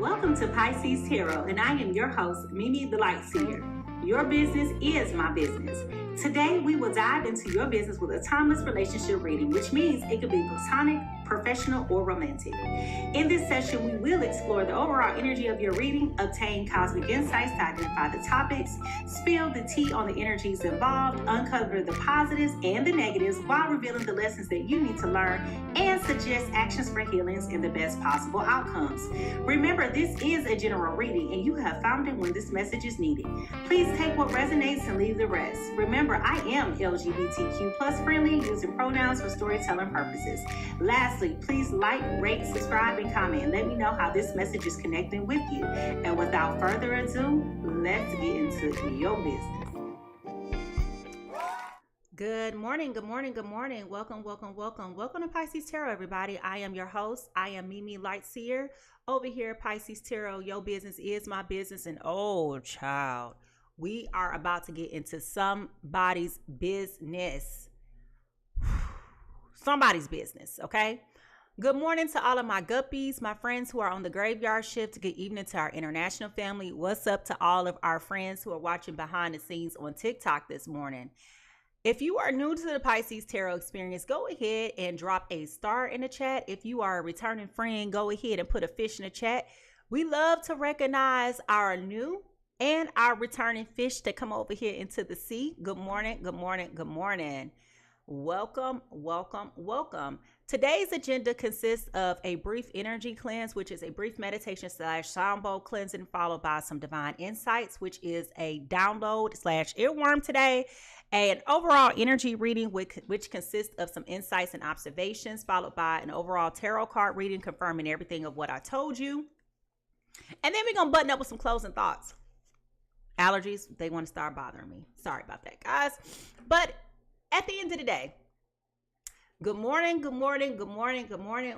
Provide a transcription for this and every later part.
Welcome to Pisces Tarot, and I am your host, Mimi the Light Seer. Your business is my business. Today, we will dive into your business with a timeless relationship reading, which means it could be platonic, professional, or romantic. In this session, we will explore the overall energy of your reading, obtain cosmic insights to identify the topics, spill the tea on the energies involved, uncover the positives and the negatives while revealing the lessons that you need to learn, and suggest actions for healings and the best possible outcomes. Remember, this is a general reading, and you have found it when this message is needed. Please take what resonates and leave the rest. Remember, I am LGBTQ plus friendly, using pronouns for storytelling purposes. Lastly, please like, rate, subscribe, and comment. Let me know how this message is connecting with you. And without further ado, let's get into your business. Good morning, good morning, good morning. Welcome to Pisces Tarot, everybody. I am your host. I am Mimi Lightseer. Over here at Pisces Tarot, your business is my business. And oh, child, we are about to get into somebody's business. Somebody's business, okay? Good morning to all of my guppies, my friends who are on the graveyard shift. Good evening to our international family. What's up to all of our friends who are watching behind the scenes on TikTok this morning? If you are new to the Pisces Tarot experience, go ahead and drop a star in the chat. If you are a returning friend, go ahead and put a fish in the chat. We love to recognize our new and our returning fish that come over here into the sea. Good morning, good morning, good morning. Welcome. Today's agenda consists of a brief energy cleanse, which is a brief meditation / sound bowl cleansing, followed by some divine insights, which is a download / earworm today, an overall energy reading, which consists of some insights and observations, followed by an overall tarot card reading, confirming everything of what I told you. And then we're going to button up with some closing thoughts. Allergies, they want to start bothering me. Sorry about that, guys. But at the end of the day, good morning.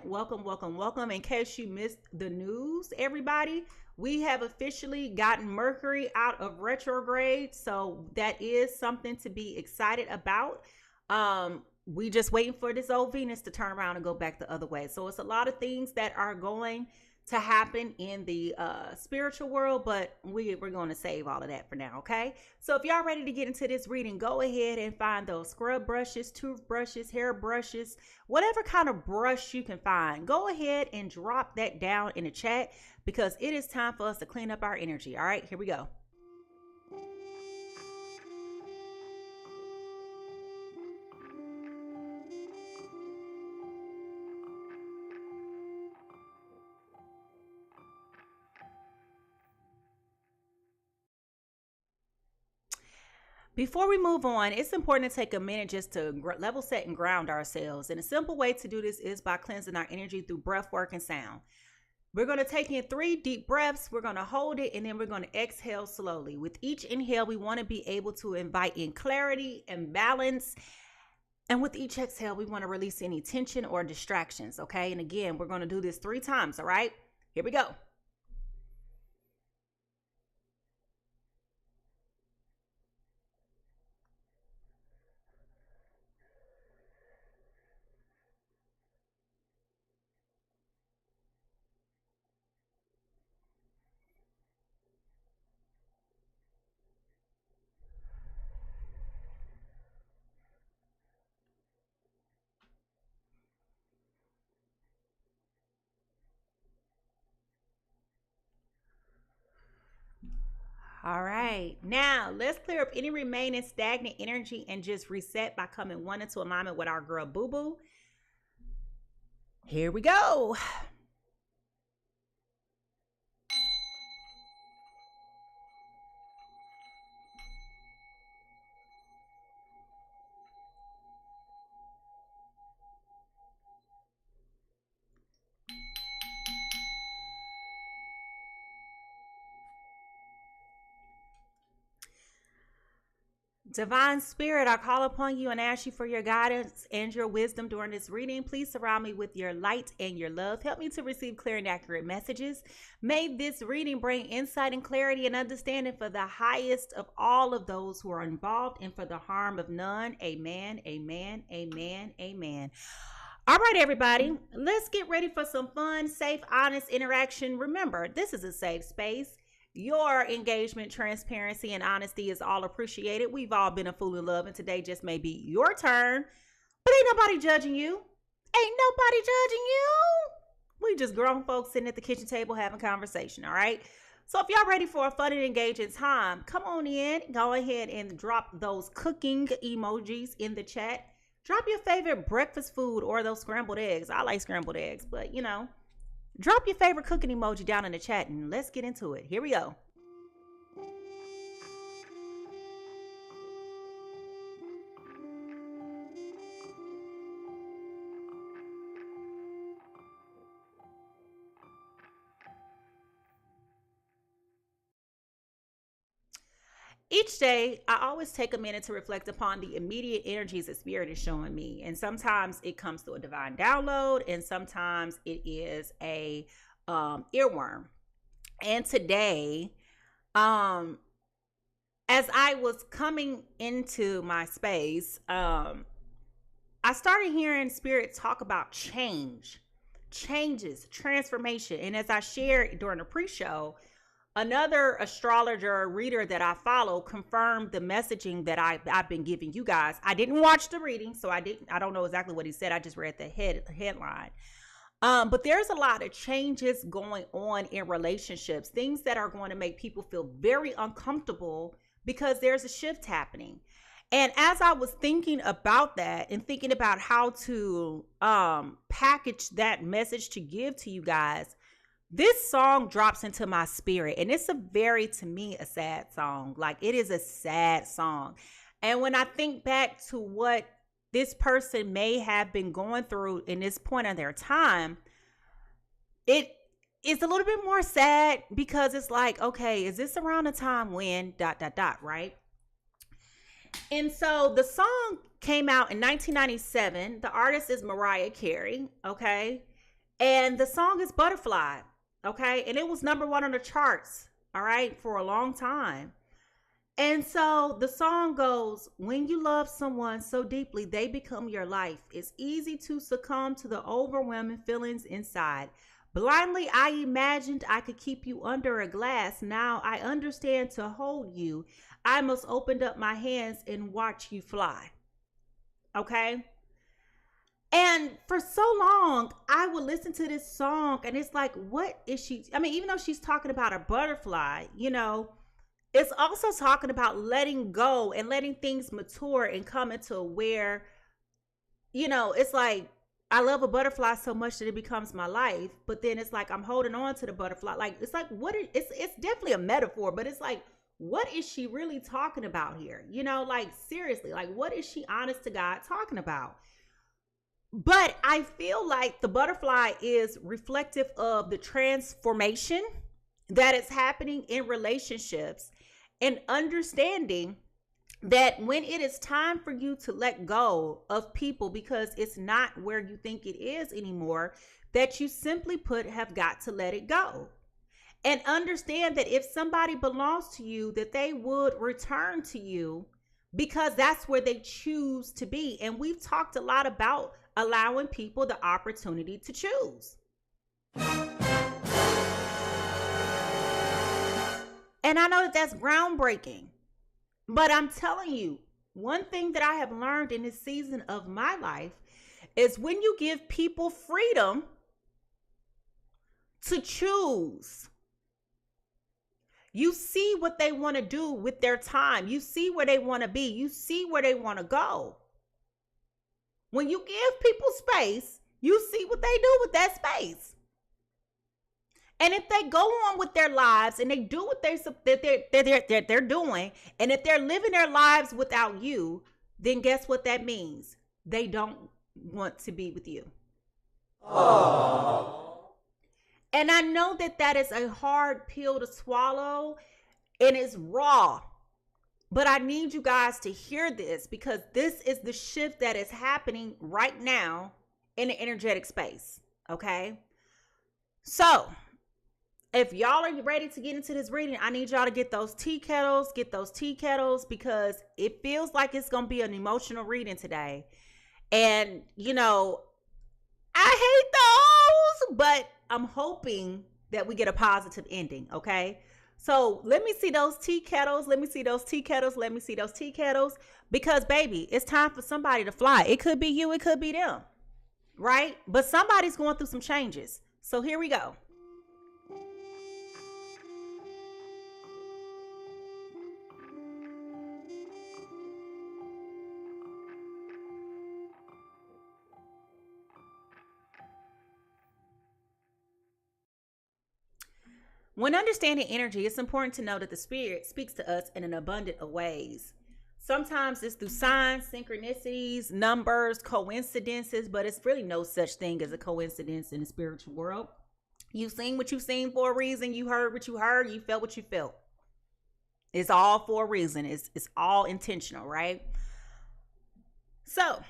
Welcome. In case you missed the news, everybody, we have officially gotten Mercury out of retrograde. So that is something to be excited about. We just waiting for this old Venus to turn around and go back the other way. So it's a lot of things that are going to happen in the spiritual world, but we're going to save all of that for now, okay? So if y'all ready to get into this reading, go ahead and find those scrub brushes, toothbrushes, hair brushes, whatever kind of brush you can find. Go ahead and drop that down in the chat, because it is time for us to clean up our energy. All right, here we go. Before we move on, it's important to take a minute just to level set and ground ourselves. And a simple way to do this is by cleansing our energy through breath work and sound. We're going to take in 3 deep breaths. We're going to hold it, and then we're going to exhale slowly. With each inhale, we want to be able to invite in clarity and balance. And with each exhale, we want to release any tension or distractions, okay? And again, we're going to do this 3 times, all right? Here we go. All right, now let's clear up any remaining stagnant energy and just reset by coming one into alignment with our girl Boo Boo. Here we go. Divine Spirit, I call upon you and ask you for your guidance and your wisdom during this reading. Please surround me with your light and your love. Help me to receive clear and accurate messages. May this reading bring insight and clarity and understanding for the highest of all of those who are involved and for the harm of none. Amen, amen, amen, amen. All right, everybody, let's get ready for some fun, safe, honest interaction. Remember, this is a safe space. Your engagement, transparency, and honesty is all appreciated. We've all been a fool in love, and today just may be your turn. But ain't nobody judging you. Ain't nobody judging you. We just grown folks sitting at the kitchen table having conversation, all right? So if y'all ready for a fun and engaging time, come on in. Go ahead and drop those cooking emojis in the chat. Drop your favorite breakfast food or those scrambled eggs. I like scrambled eggs, but drop your favorite cooking emoji down in the chat and let's get into it. Here we go. Each day, I always take a minute to reflect upon the immediate energies that Spirit is showing me. And sometimes it comes through a divine download, and sometimes it is a earworm. And today, as I was coming into my space, I started hearing Spirit talk about changes, transformation. And as I shared during the pre-show, another astrologer reader that I follow confirmed the messaging that I've been giving you guys. I didn't watch the reading, so I don't know exactly what he said. I just read the headline. But there's a lot of changes going on in relationships, things that are going to make people feel very uncomfortable because there's a shift happening. And as I was thinking about that and thinking about how to package that message to give to you guys, this song drops into my spirit, and it's to me, a sad song. Like, it is a sad song. And when I think back to what this person may have been going through in this point of their time, it is a little bit more sad because it's like, okay, is this around the time when ... right? And so the song came out in 1997. The artist is Mariah Carey, okay? And the song is Butterfly. Okay. And it was #1 on the charts. All right. For a long time. And so the song goes, when you love someone so deeply, they become your life. It's easy to succumb to the overwhelming feelings inside. Blindly, I imagined I could keep you under a glass. Now I understand to hold you. I must open up my hands and watch you fly. Okay. And for so long, I would listen to this song and it's like, what is she? I mean, even though she's talking about a butterfly, it's also talking about letting go and letting things mature and come into where, it's like, I love a butterfly so much that it becomes my life. But then it's like, I'm holding on to the butterfly. Like, it's like, it's definitely a metaphor, but it's like, what is she really talking about here? Like, seriously, like, what is she honest to God talking about? But I feel like the butterfly is reflective of the transformation that is happening in relationships and understanding that when it is time for you to let go of people because it's not where you think it is anymore, that you simply have got to let it go. And understand that if somebody belongs to you, that they would return to you because that's where they choose to be. And we've talked a lot about allowing people the opportunity to choose. And I know that that's groundbreaking, but I'm telling you, one thing that I have learned in this season of my life is when you give people freedom to choose, you see what they want to do with their time. You see where they want to be. You see where they want to go. When you give people space, you see what they do with that space. And if they go on with their lives and they do what they're doing, and if they're living their lives without you, then guess what that means? They don't want to be with you. Aww. And I know that is a hard pill to swallow and it's raw. But I need you guys to hear this because this is the shift that is happening right now in the energetic space. Okay. So if y'all are ready to get into this reading, I need y'all to get those tea kettles, because it feels like it's going to be an emotional reading today. And, I hate those, but I'm hoping that we get a positive ending, okay? So let me see those tea kettles. Let me see those tea kettles. Let me see those tea kettles. Because, baby, it's time for somebody to fly. It could be you. It could be them, right? But somebody's going through some changes. So here we go. When understanding energy, it's important to know that the spirit speaks to us in an abundant of ways. Sometimes it's through signs, synchronicities, numbers, coincidences, but it's really no such thing as a coincidence in the spiritual world. You've seen what you've seen for a reason. You heard what you heard. You felt what you felt. It's all for a reason. It's all intentional, right? So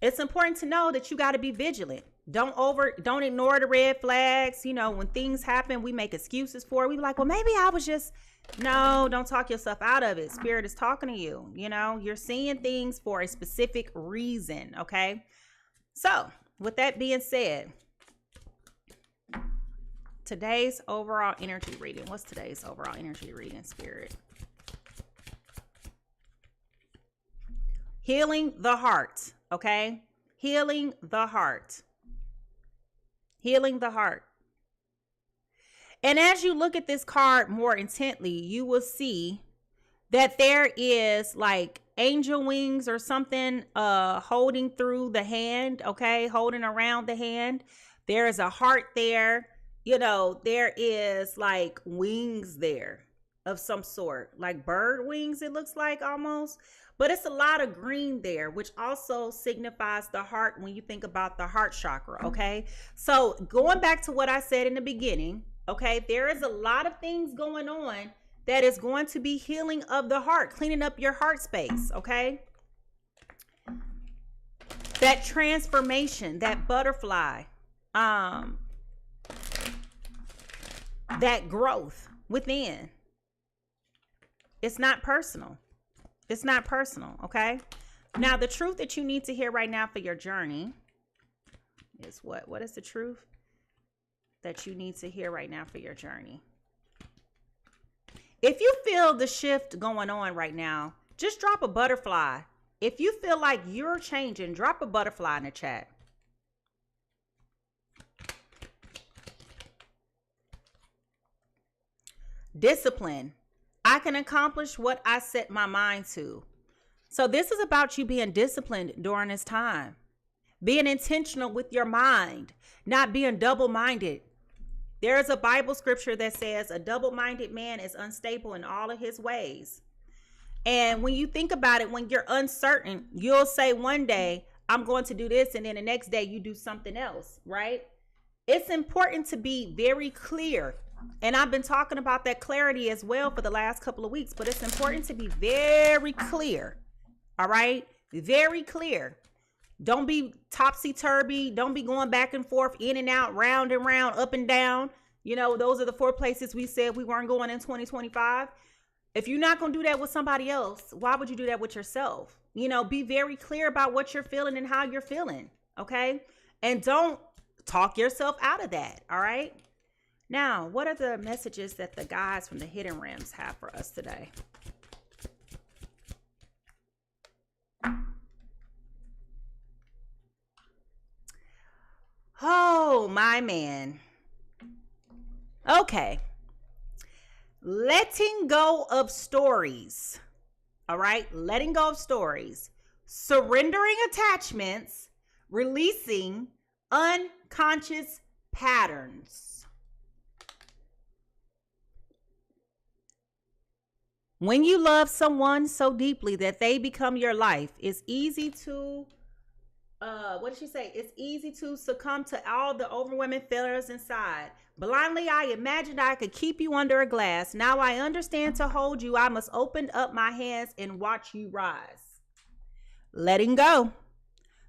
it's important to know that you got to be vigilant. Don't ignore the red flags. You know, when things happen, we make excuses for it. We be like, well, maybe I was just, no, don't talk yourself out of it. Spirit is talking to you. You know, you're seeing things for a specific reason. Okay. So with that being said, today's overall energy reading. What's today's overall energy reading, Spirit? Healing the heart. Okay. Healing the heart. Healing the heart. And as you look at this card more intently, you will see that there is like angel wings or something holding through the hand, okay? Holding around the hand. There is a heart there. You know, there is like wings there of some sort, like bird wings, it looks like almost. But it's a lot of green there, which also signifies the heart when you think about the heart chakra, okay? So going back to what I said in the beginning, okay, there is a lot of things going on that is going to be healing of the heart, cleaning up your heart space, okay? That transformation, that butterfly, that growth within. It's not personal. It's not personal, okay? Now, the truth that you need to hear right now for your journey is what? What is the truth that you need to hear right now for your journey? If you feel the shift going on right now, just drop a butterfly. If you feel like you're changing, drop a butterfly in the chat. Discipline. I can accomplish what I set my mind to. So this is about you being disciplined during this time. Being intentional with your mind, not being double-minded. There is a Bible scripture that says a double-minded man is unstable in all of his ways. And when you think about it, when you're uncertain, you'll say one day, I'm going to do this, and then the next day you do something else, right? It's important to be very clear. And I've been talking about that clarity as well for the last couple of weeks, but it's important to be very clear. All right? Very clear. Don't be topsy-turvy. Don't be going back and forth, in and out, round and round, up and down. You know, those are the 4 places we said we weren't going in 2025. If you're not going to do that with somebody else, why would you do that with yourself? You know, be very clear about what you're feeling and how you're feeling. Okay? And don't talk yourself out of that. All right? Now, what are the messages that the guys from the Hidden Realms have for us today? Oh, my man. Okay. Letting go of stories. All right? Letting go of stories. Surrendering attachments. Releasing unconscious patterns. When you love someone so deeply that they become your life, it's easy to, what did she say? It's easy to succumb to all the overwhelming feelings inside. Blindly, I imagined I could keep you under a glass. Now I understand to hold you, I must open up my hands and watch you rise. Letting go.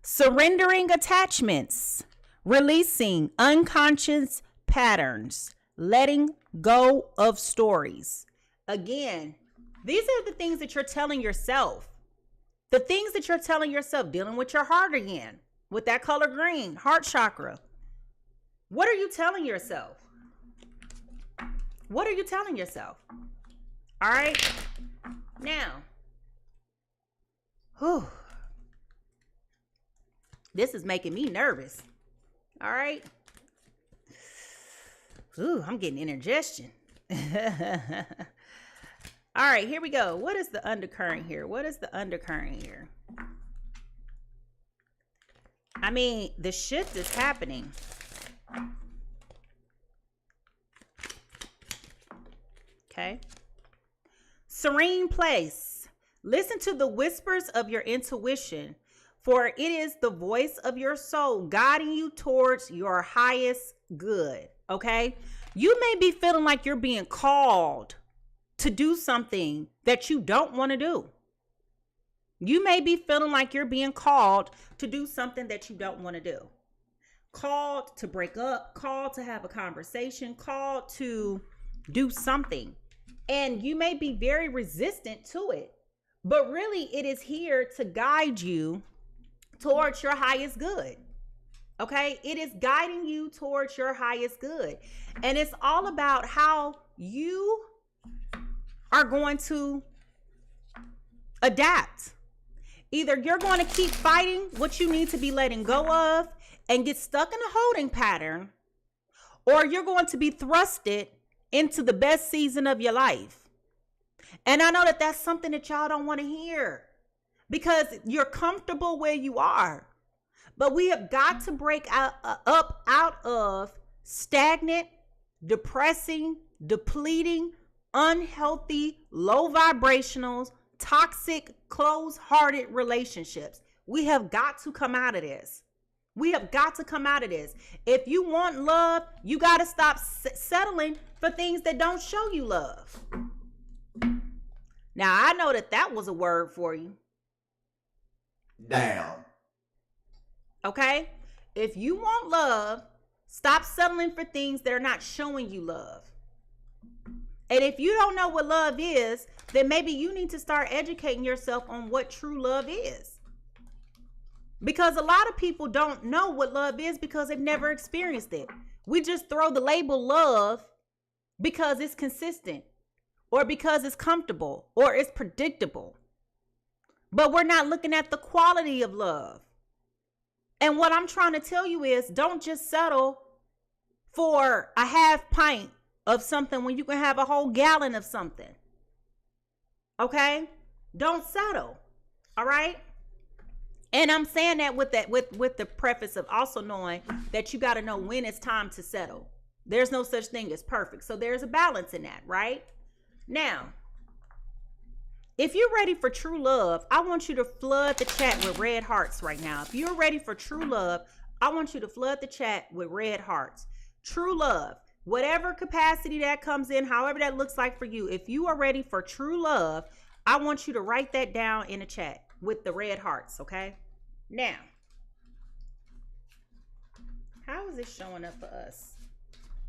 Surrendering attachments. Releasing unconscious patterns. Letting go of stories. Again, these are the things that you're telling yourself. The things that you're telling yourself, dealing with your heart again. with that color green, heart chakra. What are you telling yourself? What are you telling yourself? All right. Now, whew, this is making me nervous. All right. Ooh, I'm getting indigestion. All right, here we go. What is the undercurrent here? What is the undercurrent here? I mean, the shift is happening. Okay. Serene place. Listen to the whispers of your intuition, for it is the voice of your soul guiding you towards your highest good. Okay. You may be feeling like you're being called to do something that you don't want to do. You may be feeling like you're being called to do something that you don't want to do. Called to break up, called to have a conversation, called to do something. And you may be very resistant to it, but really it is here to guide you towards your highest good. Okay? It is guiding you towards your highest good. And it's all about how you are going to adapt. Either you're going to keep fighting what you need to be letting go of and get stuck in a holding pattern, or you're going to be thrusted into the best season of your life. And I know that that's something that y'all don't want to hear because you're comfortable where you are. But we have got to break up out of stagnant, depressing, depleting, unhealthy, low vibrationals, toxic, closed-hearted relationships. We have got to come out of this. We have got to come out of this. If you want love, you got to stop settling for things that don't show you love. Now, I know that that was a word for you. Damn. Okay? If you want love, stop settling for things that are not showing you love. And if you don't know what love is, then maybe you need to start educating yourself on what true love is. Because a lot of people don't know what love is because they've never experienced it. We just throw the label love because it's consistent or because it's comfortable or it's predictable. But we're not looking at the quality of love. And what I'm trying to tell you is don't just settle for a half pint of something when you can have a whole gallon of something. Okay? Don't settle. All right? And I'm saying that with the preface of also knowing that you got to know when it's time to settle. There's no such thing as perfect. So there's a balance in that, right? Now, if you're ready for true love, I want you to flood the chat with red hearts right now. If you're ready for true love, I want you to flood the chat with red hearts. True love, whatever capacity that comes in, however that looks like for you. If you are ready for true love, I want you to write that down in the chat with the red hearts, okay? Now, how is this showing up for us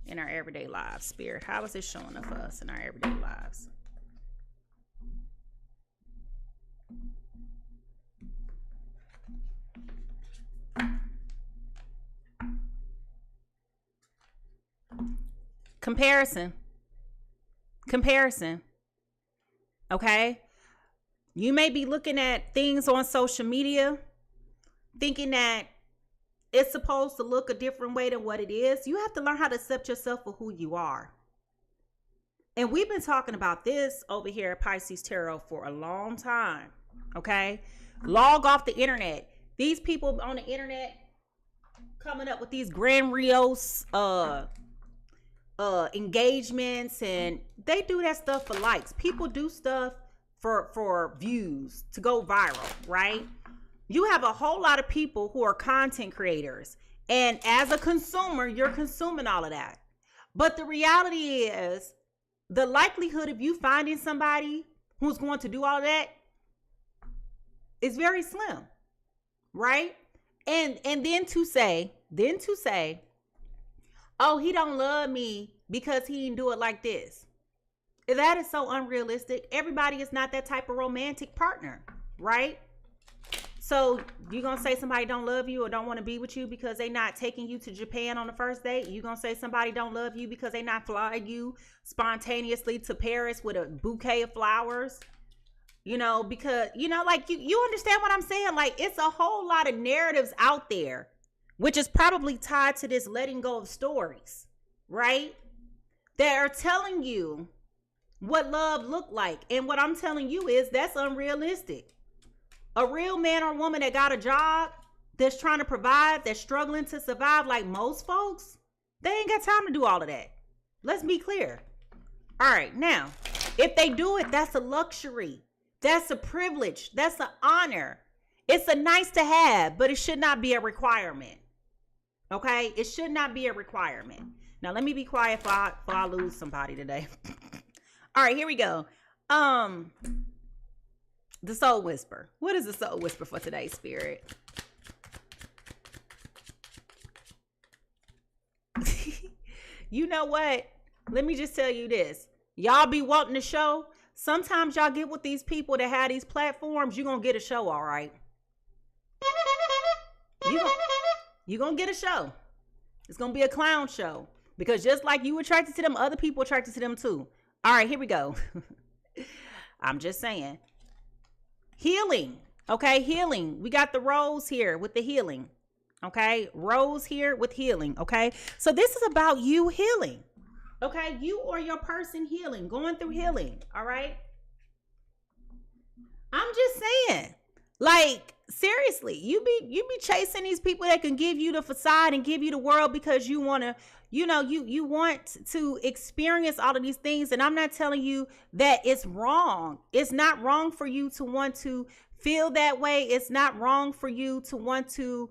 in our everyday lives, Spirit? How is this showing up for us in our everyday lives? Comparison. Okay? You may be looking at things on social media thinking that it's supposed to look a different way than what it is. You have to learn how to accept yourself for who you are. And we've been talking about this over here at Pisces Tarot for a long time. Okay? Log off the internet. These people on the internet coming up with these grandiose engagements, and they do that stuff for likes. People do stuff for views to go viral, right? You have a whole lot of people who are content creators, and as a consumer, you're consuming all of that. But the reality is the likelihood of you finding somebody who's going to do all of that is very slim, right? And then to say, oh, he don't love me because he didn't do it like this. That is so unrealistic. Everybody is not that type of romantic partner, right? So you gonna say somebody don't love you or don't want to be with you because they not taking you to Japan on the first date? You gonna say somebody don't love you because they not flying you spontaneously to Paris with a bouquet of flowers? Because like you understand what I'm saying? Like, it's a whole lot of narratives out there, which is probably tied to this letting go of stories, right? That are telling you what love looked like. And what I'm telling you is that's unrealistic. A real man or woman that got a job, that's trying to provide, that's struggling to survive like most folks, they ain't got time to do all of that. Let's be clear. All right, now, if they do it, that's a luxury. That's a privilege. That's an honor. It's a nice to have, but it should not be a requirement. Okay? It should not be a requirement. Now, let me be quiet before I lose somebody today. All right, here we go. The soul whisper. What is the soul whisper for today, Spirit? You know what? Let me just tell you this. Y'all be wanting to show. Sometimes y'all get with these people that have these platforms, you're going to get a show, all right? You're going to get a show. It's going to be a clown show. Because just like you attracted to them, other people attracted to them too. All right, here we go. I'm just saying. Healing. Okay, healing. We got the rose here with the healing. Okay, rose here with healing. Okay, so this is about you healing. Okay, you or your person healing, going through healing. All right. I'm just saying, like, seriously, you be chasing these people that can give you the facade and give you the world because you want to, you want to experience all of these things. And I'm not telling you that it's wrong. It's not wrong for you to want to feel that way. It's not wrong for you to want to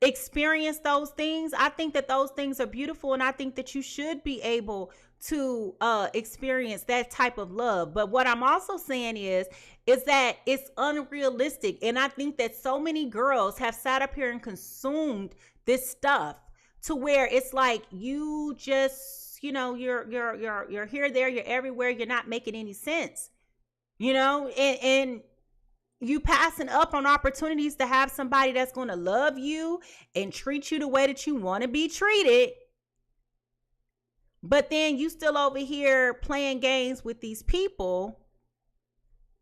experience those things. I think that those things are beautiful, and I think that you should be able to experience that type of love. But what I'm also saying is that it's unrealistic, and I think that so many girls have sat up here and consumed this stuff to where it's like you just, you're here, there, you're everywhere, you're not making any sense, and you passing up on opportunities to have somebody that's going to love you and treat you the way that you want to be treated. But then you still over here playing games with these people.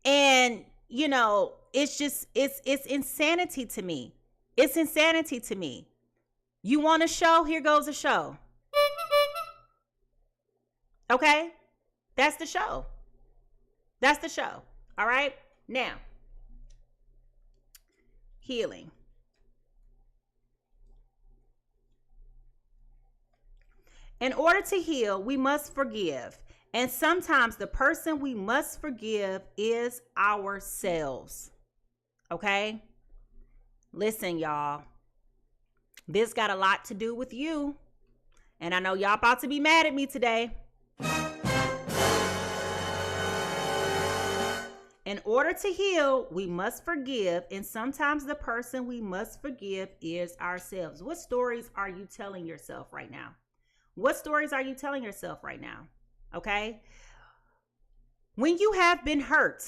And, it's just, it's insanity to me. It's insanity to me. You want a show? Here goes a show. Okay? That's the show. That's the show. All right? Now, healing. In order to heal, we must forgive. And sometimes the person we must forgive is ourselves. Okay? Listen, y'all. This got a lot to do with you. And I know y'all about to be mad at me today. In order to heal, we must forgive. And sometimes the person we must forgive is ourselves. What stories are you telling yourself right now? What stories are you telling yourself right now? Okay? When you have been hurt,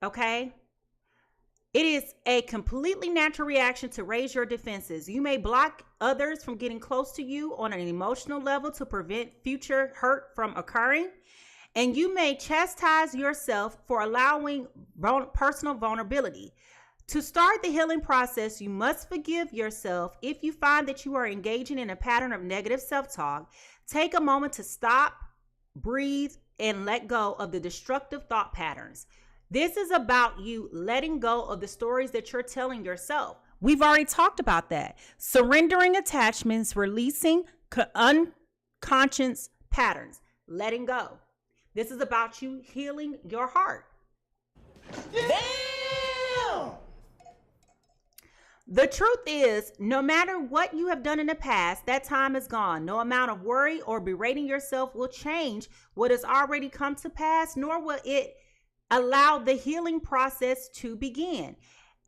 okay, it is a completely natural reaction to raise your defenses. You may block others from getting close to you on an emotional level to prevent future hurt from occurring. And you may chastise yourself for allowing personal vulnerability. To start the healing process, you must forgive yourself. If you find that you are engaging in a pattern of negative self-talk, take a moment to stop, breathe, and let go of the destructive thought patterns. This is about you letting go of the stories that you're telling yourself. We've already talked about that. Surrendering attachments, releasing unconscious patterns, letting go. This is about you healing your heart. Damn! The truth is, no matter what you have done in the past, that time is gone. No amount of worry or berating yourself will change what has already come to pass, nor will it allow the healing process to begin.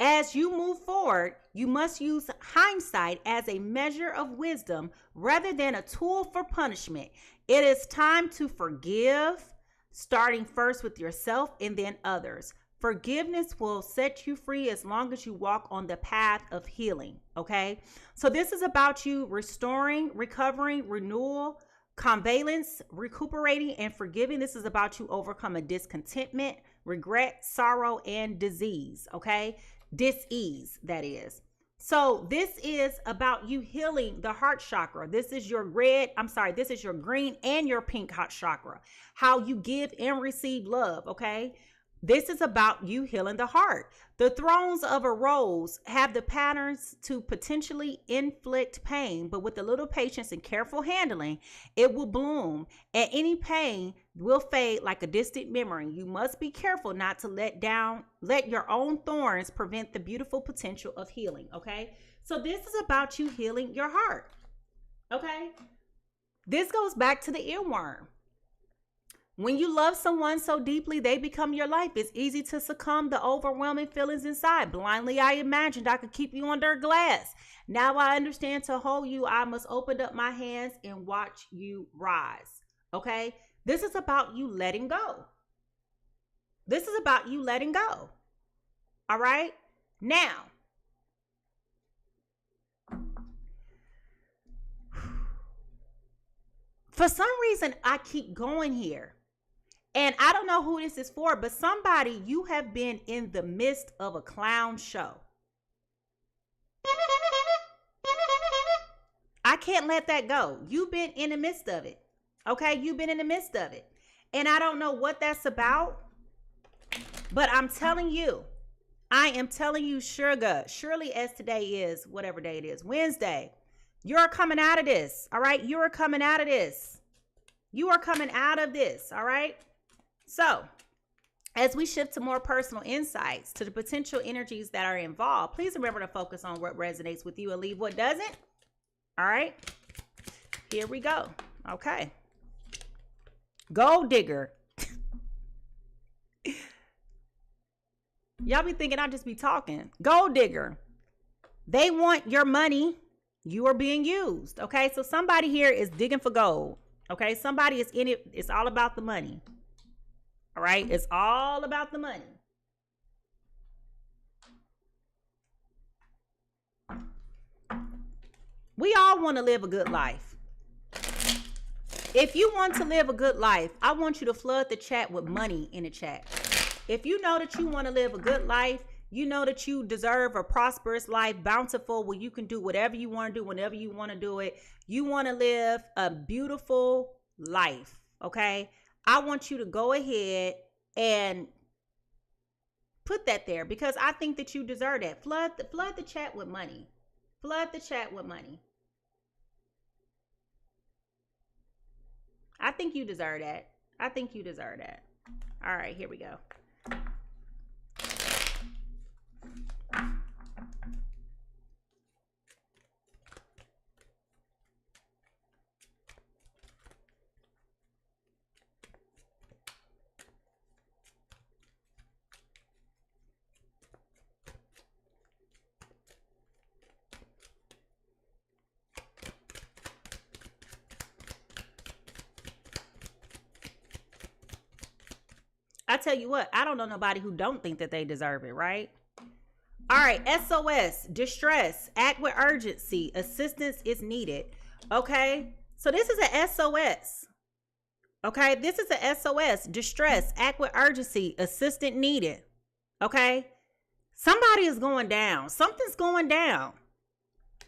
As you move forward, you must use hindsight as a measure of wisdom rather than a tool for punishment. It is time to forgive, starting first with yourself and then others. Forgiveness will set you free as long as you walk on the path of healing. Okay. So this is about you restoring, recovering, renewal, convalescence, recuperating, and forgiving. This is about you overcoming discontentment, regret, sorrow, and disease. Okay. Dis-ease, that is. So this is about you healing the heart chakra. This is your this is your green and your pink heart chakra. How you give and receive love, okay? This is about you healing the heart. The thrones of a rose have the patterns to potentially inflict pain, but with a little patience and careful handling, it will bloom, and any pain will fade like a distant memory. You must be careful not to let your own thorns prevent the beautiful potential of healing, okay? So this is about you healing your heart, okay? This goes back to the earworm. When you love someone so deeply, they become your life. It's easy to succumb to overwhelming feelings inside. Blindly, I imagined I could keep you under glass. Now I understand to hold you, I must open up my hands and watch you rise. Okay? This is about you letting go. This is about you letting go. All right? Now, for some reason, I keep going here. And I don't know who this is for, but somebody, you have been in the midst of a clown show. I can't let that go. You've been in the midst of it. Okay? You've been in the midst of it. And I don't know what that's about, but I'm telling you, I am telling you, surely as today is, whatever day it is, Wednesday, you're coming out of this. All right? You are coming out of this. You are coming out of this. All right? So, as we shift to more personal insights to the potential energies that are involved, please remember to focus on what resonates with you and leave what doesn't. All right, here we go. Okay. Gold digger. Y'all be thinking I just be talking. Gold digger. They want your money. You are being used. Okay, so somebody here is digging for gold. Okay, somebody is in it. It's all about the money. All right, it's all about the money. We all want to live a good life. If you want to live a good life, I want you to flood the chat with money in the chat. If you know that you want to live a good life, you know that you deserve a prosperous life, bountiful, where you can do whatever you want to do, whenever you want to do it. You want to live a beautiful life, okay? I want you to go ahead and put that there because I think that you deserve that. Flood the chat with money. Flood the chat with money. I think you deserve that. I think you deserve that. All right, here we go. I tell you what, I don't know nobody who don't think that they deserve it, right? All right, SOS, distress, act with urgency, assistance is needed. Okay, so this is a SOS. Okay, this is a SOS, distress, act with urgency, assistance needed. Okay, somebody is going down. Something's going down.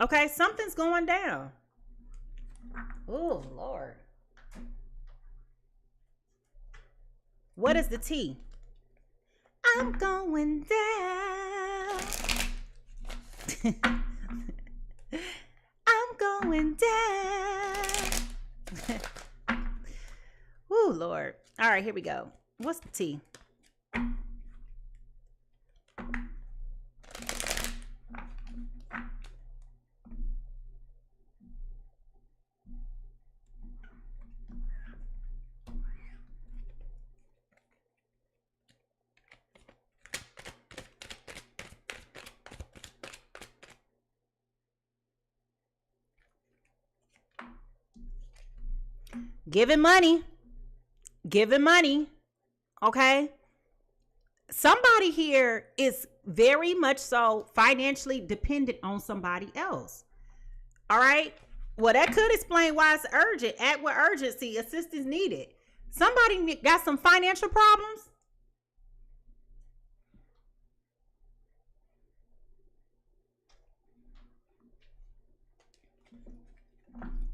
Okay, something's going down. Oh, Lord. What is the T? I'm going down. I'm going down. Oh, Lord. All right, here we go. What's the T? Giving money. Okay. Somebody here is very much so financially dependent on somebody else. All right. Well, that could explain why it's urgent. Act with urgency. Assistance needed. Somebody got some financial problems.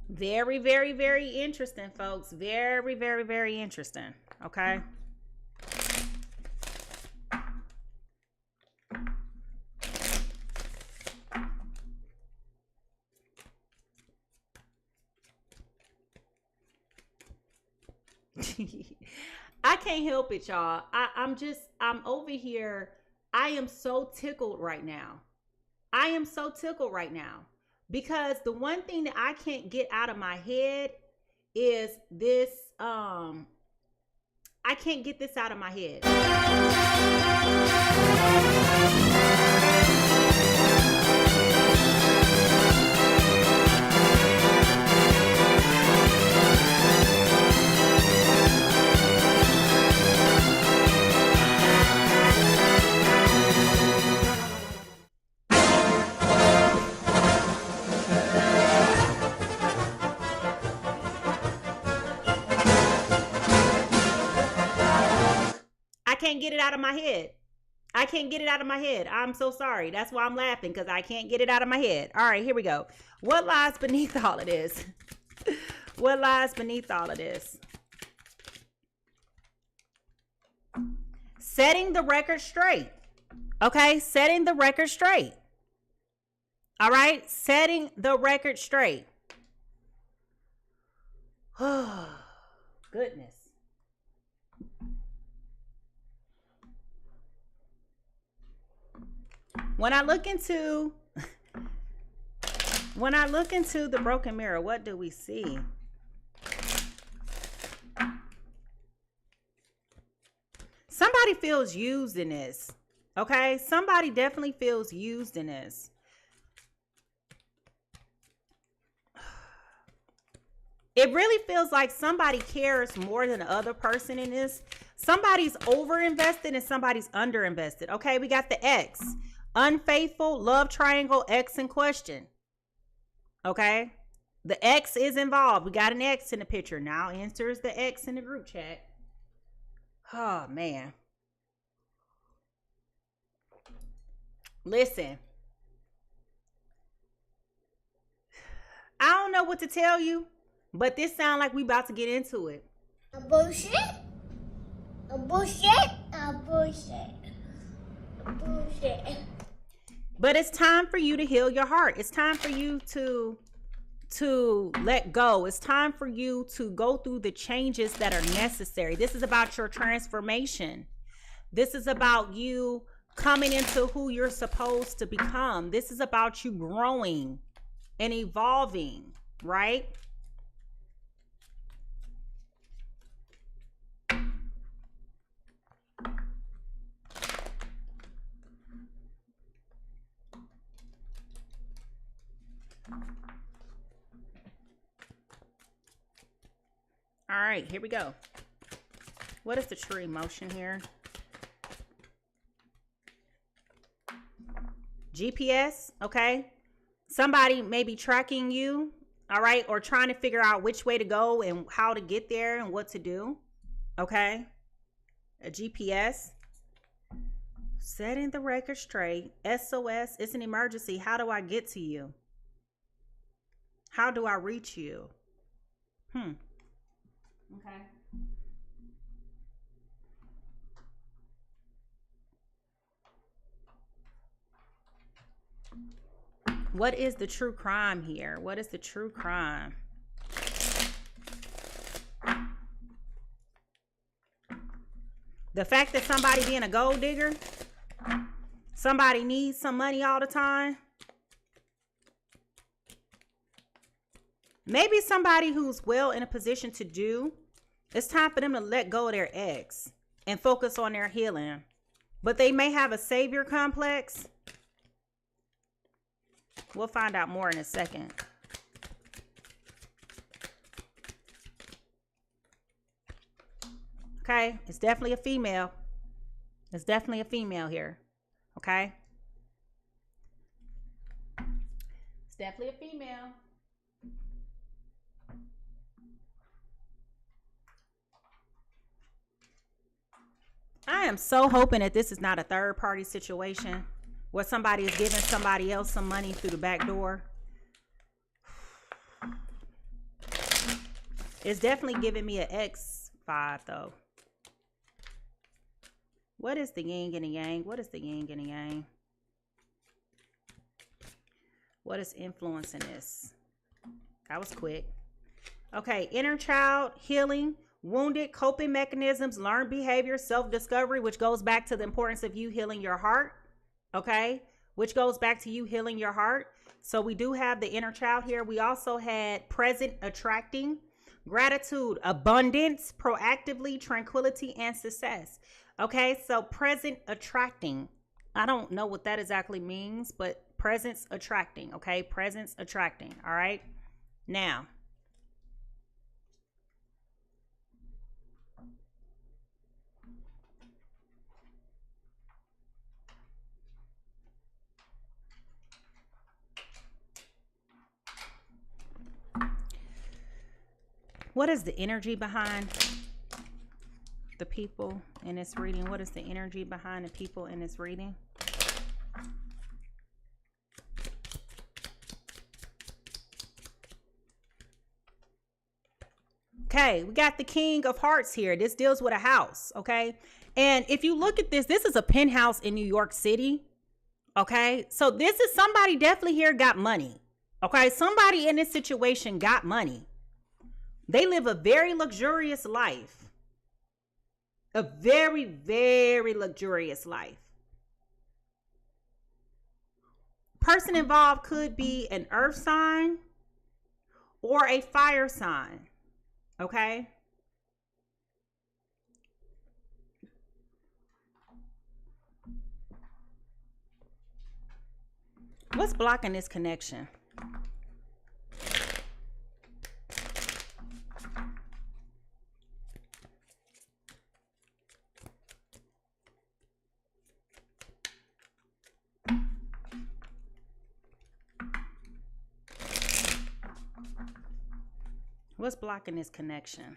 Very, very, very interesting, folks. Very, very, very interesting. Okay. I can't help it, y'all. I'm over here. I am so tickled right now. I am so tickled right now because the one thing that I can't get out of my head is this. I can't get this out of my head. I can't get it out of my head. I can't get it out of my head. I'm so sorry. That's why I'm laughing, because I can't get it out of my head. All right, here we go. What lies beneath all of this? What lies beneath all of this? Setting the record straight. Okay, setting the record straight. All right, setting the record straight. Oh, goodness. When I look into the broken mirror, what do we see? Somebody feels used in this. Okay? Somebody definitely feels used in this. It really feels like somebody cares more than the other person in this. Somebody's over-invested and somebody's under-invested. Okay, we got the X. Unfaithful, love triangle, X in question. Okay? The X is involved. We got an X in the picture. Now enters the X in the group chat. Oh, man. Listen. I don't know what to tell you, but this sounds like we about to get into it. A bullshit? A bullshit? A bullshit. A bullshit. But it's time for you to heal your heart. It's time for you to let go. It's time for you to go through the changes that are necessary. This is about your transformation. This is about you coming into who you're supposed to become. This is about you growing and evolving, right? All right, here we go. What is the true emotion here? GPS, okay? Somebody may be tracking you, all right? Or trying to figure out which way to go and how to get there and what to do, okay? A GPS. Setting the record straight. SOS, it's an emergency. How do I get to you? How do I reach you? Okay. What is the true crime here? What is the true crime? The fact that somebody being a gold digger, somebody needs some money all the time. Maybe somebody who's well in a position to do, it's time for them to let go of their ex and focus on their healing. But they may have a savior complex. We'll find out more in a second. Okay, it's definitely a female. It's definitely a female here. Okay. It's definitely a female. I am so hoping that this is not a third party situation where somebody is giving somebody else some money through the back door. It's definitely giving me an X5 though. What is the yin and the yang? What is the yin and the yang? What is influencing this? That was quick. Okay, inner child healing, wounded, coping mechanisms, learned behavior, self-discovery, which goes back to the importance of you healing your heart. Okay, which goes back to you healing your heart. So we do have the inner child here. We also had present attracting, gratitude, abundance, proactively, tranquility, and success. Okay, so present attracting. I don't know what that exactly means, but presence attracting. Okay, presence attracting. All right, now. What is the energy behind the people in this reading? What is the energy behind the people in this reading? Okay, we got the King of Hearts here. This deals with a house, okay? And if you look at this, this is a penthouse in New York City, okay? So this is somebody definitely here got money, okay? Somebody in this situation got money. They live a very luxurious life. A very, very luxurious life. Person involved could be an earth sign or a fire sign. Okay. What's blocking this connection? What's blocking this connection?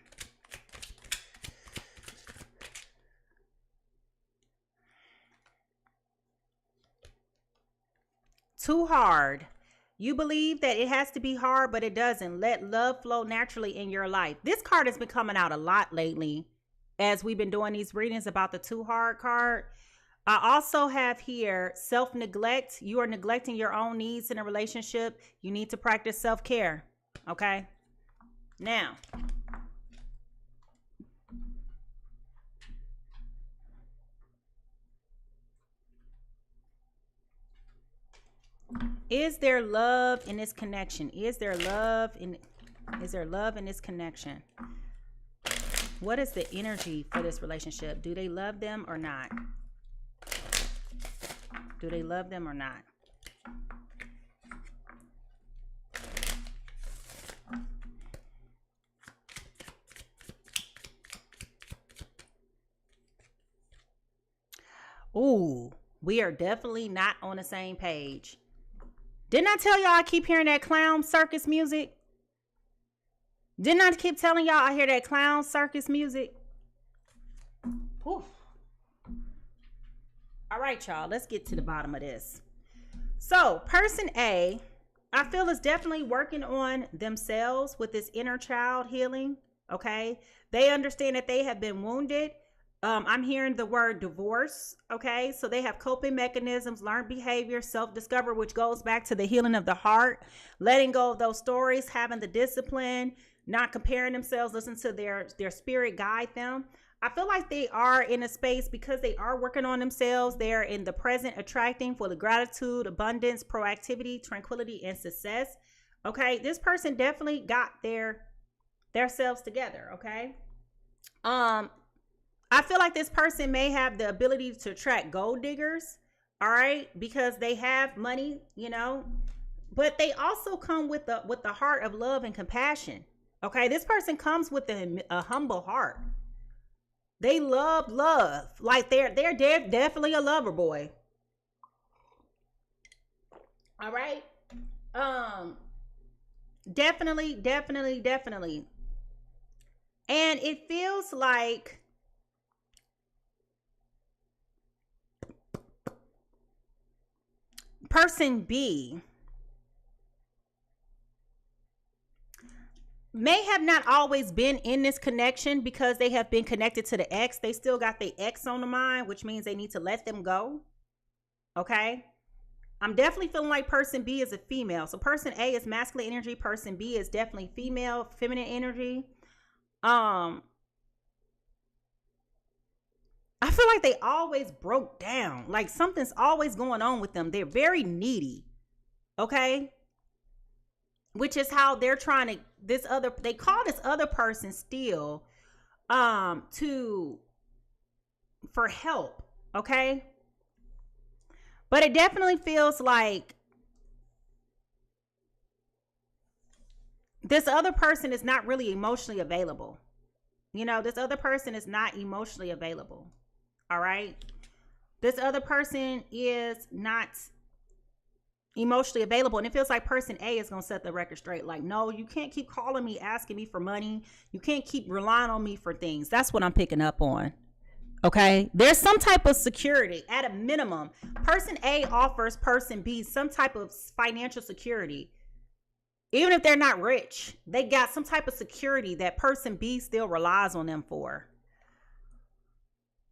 Too hard. You believe that it has to be hard, but it doesn't. Let love flow naturally in your life. This card has been coming out a lot lately as we've been doing these readings about the too hard card. I also have here self-neglect. You are neglecting your own needs in a relationship. You need to practice self-care. Okay. Now, is there love in this connection? Is there love in this connection? What is the energy for this relationship? Do they love them or not? Do they love them or not? Ooh, we are definitely not on the same page. Didn't I tell y'all I keep hearing that clown circus music? Didn't I keep telling y'all I hear that clown circus music? Oof. All right, y'all, let's get to the bottom of this. So, person A, I feel is definitely working on themselves with this inner child healing, okay? They understand that they have been wounded. I'm hearing the word divorce, okay? So they have coping mechanisms, learned behavior, self-discovery, which goes back to the healing of the heart, letting go of those stories, having the discipline, not comparing themselves, listen to their spirit guide them. I feel like they are in a space because they are working on themselves. They're in the present, attracting for the gratitude, abundance, proactivity, tranquility, and success. Okay, this person definitely got their selves together, okay? I feel like this person may have the ability to attract gold diggers, all right, because they have money, you know, but they also come with the heart of love and compassion. Okay, this person comes with a humble heart. They love love. Like they're definitely a lover boy. All right. Definitely. And it feels like person B may have not always been in this connection because they have been connected to the ex. They still got the ex on the mind, which means they need to let them go. Okay. I'm definitely feeling like person B is a female. So person A is masculine energy. Person B is definitely female, feminine energy. I feel like they always broke down. Like something's always going on with them. They're very needy. Okay. Which is how they're trying to, they call this other person still, for help. Okay. But it definitely feels like this other person is not really emotionally available. You know, this other person is not emotionally available. All right. This other person is not emotionally available. And it feels like person A is going to set the record straight. Like, no, you can't keep calling me, asking me for money. You can't keep relying on me for things. That's what I'm picking up on. Okay. There's some type of security at a minimum. Person A offers person B some type of financial security. Even if they're not rich, they got some type of security that person B still relies on them for.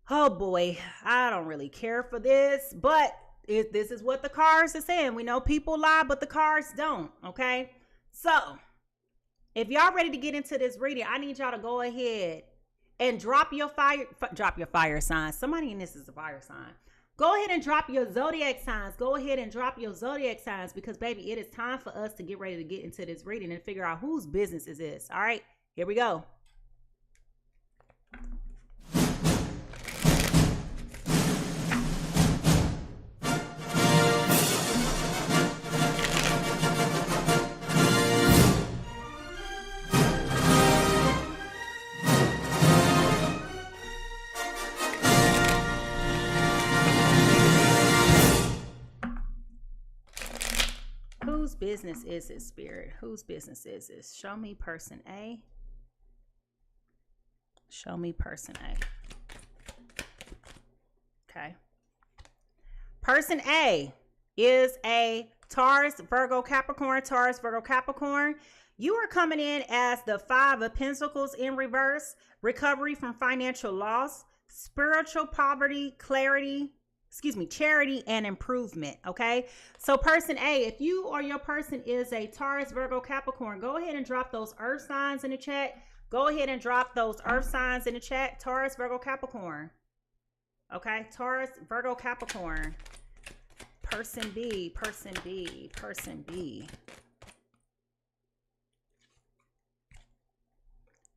Oh boy, I don't really care for this, but this is what the cards are saying. We know people lie, but the cards don't. Okay. So if y'all ready to get into this reading, I need y'all to go ahead and drop your fire signs. Somebody in this is a fire sign. Go ahead and drop your zodiac signs. Go ahead and drop your zodiac signs because, baby, it is time for us to get ready to get into this reading and figure out whose business is this. All right, here we go. Whose business is this, Spirit? Whose business is this? Show me person A. Show me person A. Okay. Person A is a Taurus, Virgo, Capricorn, Taurus, Virgo, Capricorn. You are coming in as the Five of Pentacles in reverse, recovery from financial loss, spiritual poverty, charity and improvement. Okay. So person A, if you or your person is a Taurus, Virgo, Capricorn, go ahead and drop those earth signs in the chat. Go ahead and drop those earth signs in the chat. Taurus, Virgo, Capricorn. Okay. Taurus, Virgo, Capricorn. Person B, person B, person B.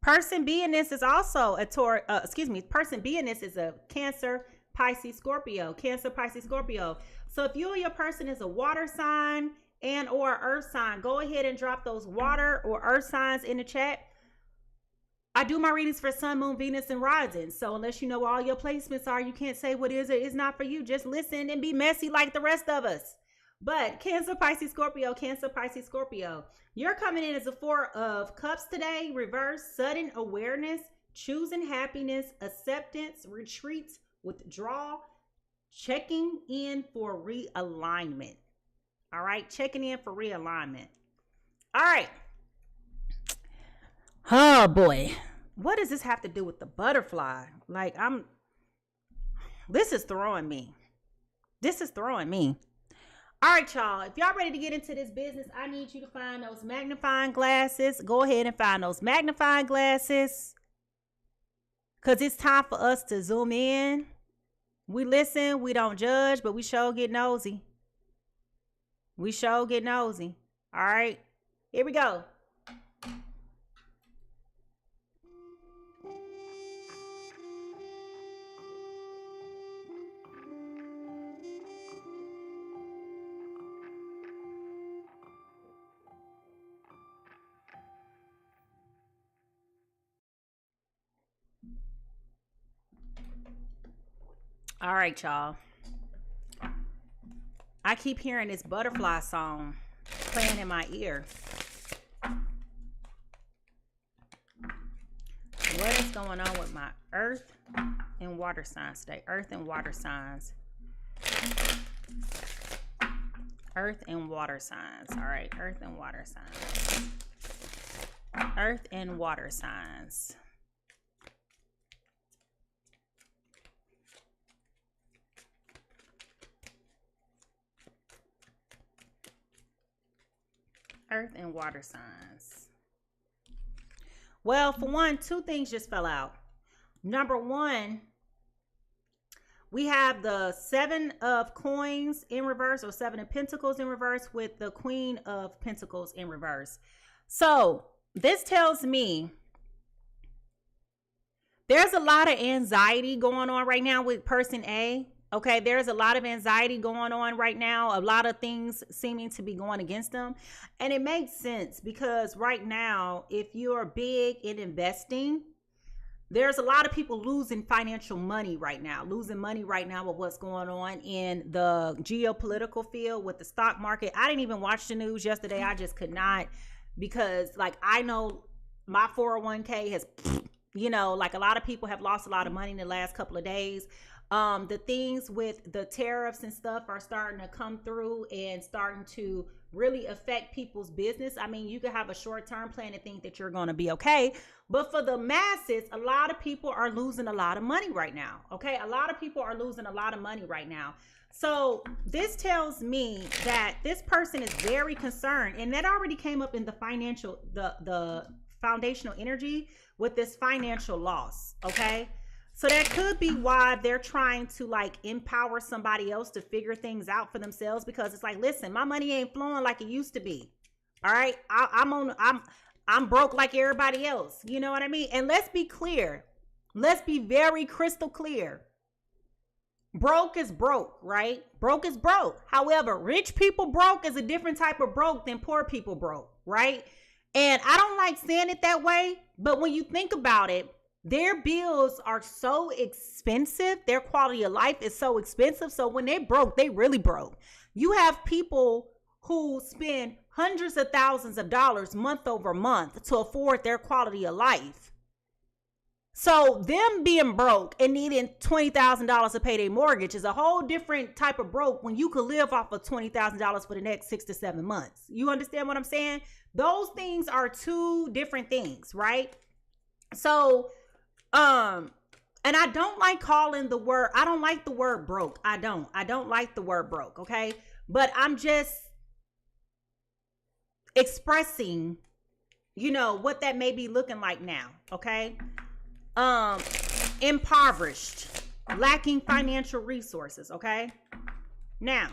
Person B in this is also a person B in this is a Cancer, Pisces, Scorpio. Cancer, Pisces, Scorpio. So if you or your person is a water sign and or earth sign, go ahead and drop those water or earth signs in the chat. I do my readings for Sun, Moon, Venus, and Rising. So unless you know all your placements are, you can't say what is or is not for you. Just listen and be messy like the rest of us. But Cancer, Pisces, Scorpio, Cancer, Pisces, Scorpio. You're coming in as a Four of Cups today. Reverse, sudden awareness, choosing happiness, acceptance, retreat, withdrawal, checking in for realignment. All right. Checking in for realignment. All right. Oh boy, what does this have to do with the butterfly? Like this is throwing me. All right, y'all, if y'all ready to get into this business, I need you to find those magnifying glasses. Go ahead and find those magnifying glasses because it's time for us to zoom in. We listen, we don't judge, but we sure get nosy. All right, here we go. All right, y'all. I keep hearing this butterfly song playing in my ear. What is going on with my earth and water signs today? Earth and water signs. Earth and water signs. All right, earth and water signs. Earth and water signs. Earth and water signs. Well, for one, two things just fell out. Number one, we have the Seven of Coins in reverse, or Seven of Pentacles in reverse, with the Queen of Pentacles in reverse. So this tells me there's a lot of anxiety going on right now with person A. Okay, there's a lot of anxiety going on right now. A lot of things seeming to be going against them. And it makes sense because right now, if you're big in investing, there's a lot of people losing financial money right now, losing money right now with what's going on in the geopolitical field with the stock market. I didn't even watch the news yesterday. I just could not, because like I know my 401k has, you know, like a lot of people have lost a lot of money in the last couple of days. The things with the tariffs and stuff are starting to come through and starting to really affect people's business. I mean, you can have a short-term plan and think that you're going to be okay. But for the masses, a lot of people are losing a lot of money right now. Okay. A lot of people are losing a lot of money right now. So this tells me that this person is very concerned, and that already came up in the financial, the foundational energy with this financial loss. Okay. So that could be why they're trying to like empower somebody else to figure things out for themselves, because it's like, listen, my money ain't flowing like it used to be. All right. I'm broke like everybody else. You know what I mean? And let's be clear. Let's be very crystal clear. Broke is broke, right? Broke is broke. However, rich people broke is a different type of broke than poor people broke, right? And I don't like saying it that way, but when you think about it, their bills are so expensive. Their quality of life is so expensive. So when they broke, they really broke. You have people who spend hundreds of thousands of dollars month over month to afford their quality of life. So them being broke and needing $20,000 to pay their mortgage is a whole different type of broke when you could live off of $20,000 for the next 6 to 7 months. You understand what I'm saying? Those things are two different things, right? So, and I don't like calling the word, I don't like the word broke. I don't like the word broke. Okay. But I'm just expressing, you know, what that may be looking like now. Okay. Impoverished, lacking financial resources. Okay. Now,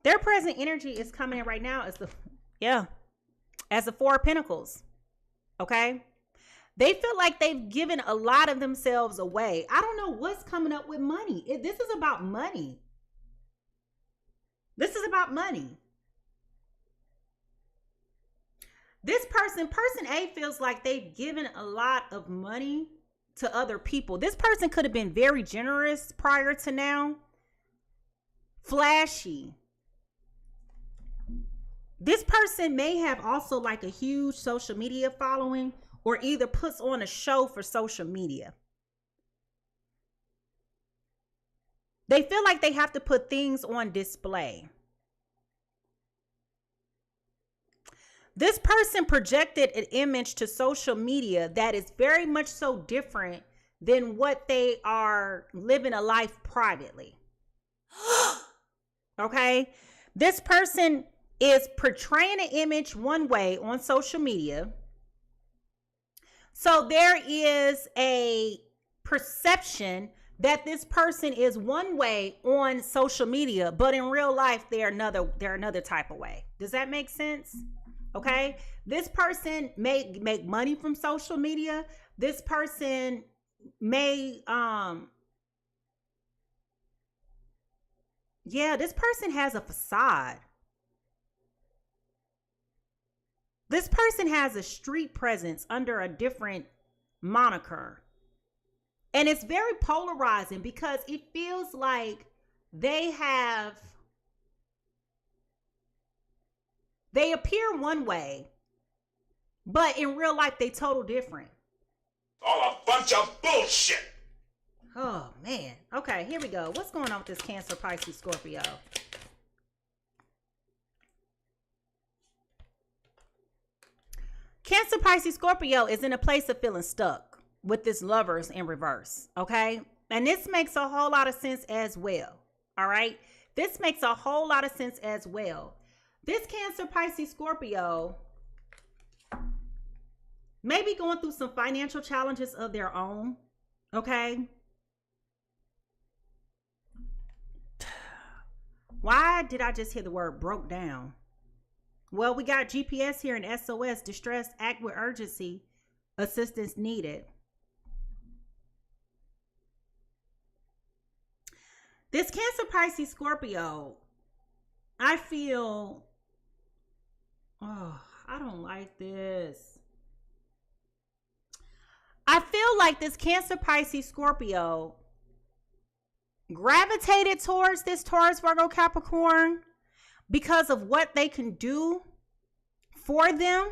their present energy is coming in right now as the Four of Pentacles. Okay. They feel like they've given a lot of themselves away. I don't know what's coming up with money. This is about money. This is about money. This person A, feels like they've given a lot of money to other people. This person could have been very generous prior to now. Flashy. This person may have also like a huge social media following, or either puts on a show for social media. They feel like they have to put things on display. This person projected an image to social media that is very much so different than what they are living a life privately. Okay? This person is portraying an image one way on social media. So there is a perception that this person is one way on social media, but in real life, they're another type of way. Does that make sense? Okay. This person may make money from social media. This person may, this person has a facade. This person has a street presence under a different moniker. And it's very polarizing because it feels like they appear one way, but in real life they total different. All a bunch of bullshit. Oh man. Okay, here we go. What's going on with this Cancer, Pisces, Scorpio? Cancer, Pisces, Scorpio is in a place of feeling stuck with this Lovers in reverse, okay? And this makes a whole lot of sense as well, all right? This makes a whole lot of sense as well. This Cancer, Pisces, Scorpio may be going through some financial challenges of their own, okay? Why did I just hear the word broke down? Well, we got GPS here in SOS, distress, act with urgency, assistance needed. This Cancer, Pisces, Scorpio, I feel, oh, I don't like this. I feel like this Cancer, Pisces, Scorpio gravitated towards this Taurus, Virgo, Capricorn because of what they can do for them.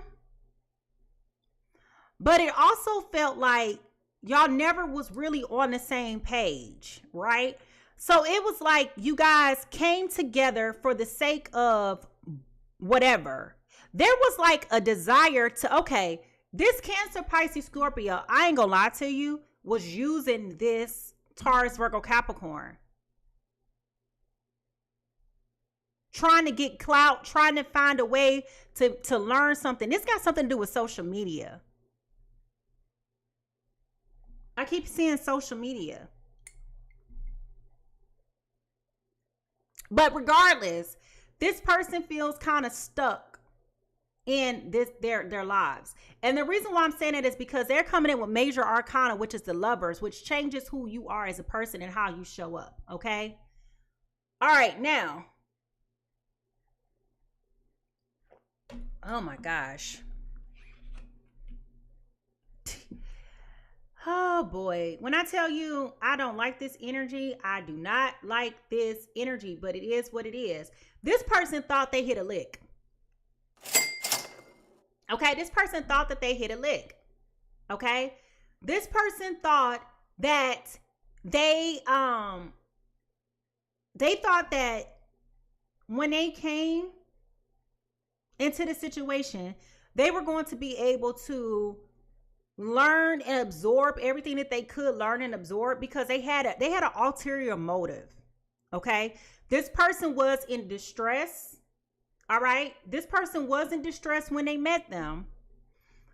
But it also felt like y'all never was really on the same page, right? So it was like you guys came together for the sake of whatever. There was like a desire to, okay, this Cancer, Pisces, Scorpio, I ain't gonna lie to you, was using this Taurus, Virgo, Capricorn. Trying to get clout, trying to find a way to learn something. This got something to do with social media. I keep seeing social media. But regardless, this person feels kind of stuck in their lives. And the reason why I'm saying it is because they're coming in with major arcana, which is the Lovers, which changes who you are as a person and how you show up. Okay. All right. Now, oh my gosh. Oh boy. When I tell you I don't like this energy, I do not like this energy, but it is what it is. This person thought they hit a lick. Okay, this person thought that they hit a lick. Okay? This person thought that they thought that when they came into the situation, they were going to be able to learn and absorb everything that they could learn and absorb because they had an ulterior motive. Okay, this person was in distress. All right, this person was in distress when they met them,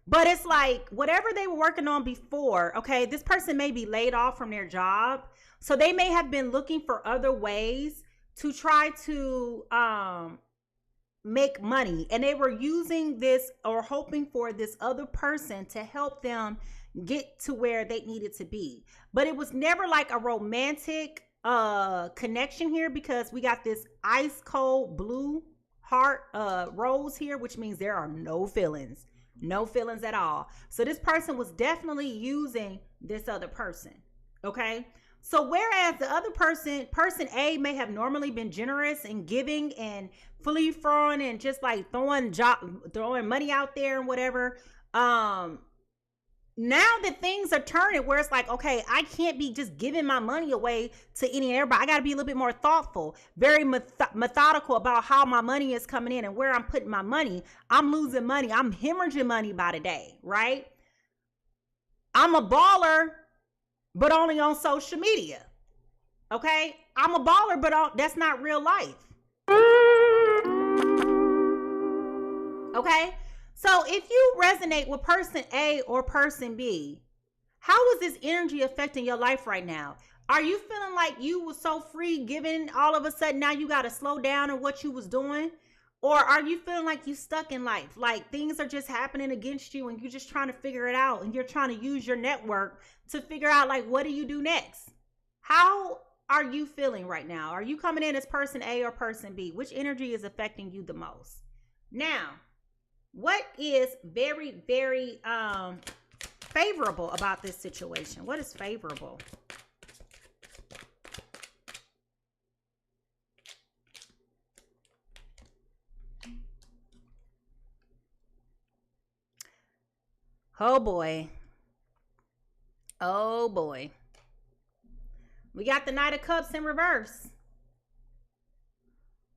but it's like whatever they were working on before. Okay, this person may be laid off from their job, so they may have been looking for other ways to try to make money, and they were using this or hoping for this other person to help them get to where they needed to be. But it was never like a romantic connection here because we got this ice cold blue heart rose here, which means there are no feelings at all. So this person was definitely using this other person. Okay. So whereas the other person A may have normally been generous and giving and fully throwing and just like throwing money out there and whatever. Now that things are turning where it's like, okay, I can't be just giving my money away to any and everybody. I got to be a little bit more thoughtful, very methodical about how my money is coming in and where I'm putting my money. I'm losing money. I'm hemorrhaging money by the day, right? I'm a baller, but only on social media. Okay? I'm a baller, but that's not real life. Okay? So if you resonate with person A or person B, how is this energy affecting your life right now? Are you feeling like you were so free giving, all of a sudden now you got to slow down on what you was doing? Or are you feeling like you stuck in life? Like things are just happening against you and you're just trying to figure it out and you're trying to use your network to figure out like, what do you do next? How are you feeling right now? Are you coming in as person A or person B? Which energy is affecting you the most? Now, What is very, very favorable about this situation? What is favorable? Oh boy. Oh boy. We got the Knight of Cups in reverse.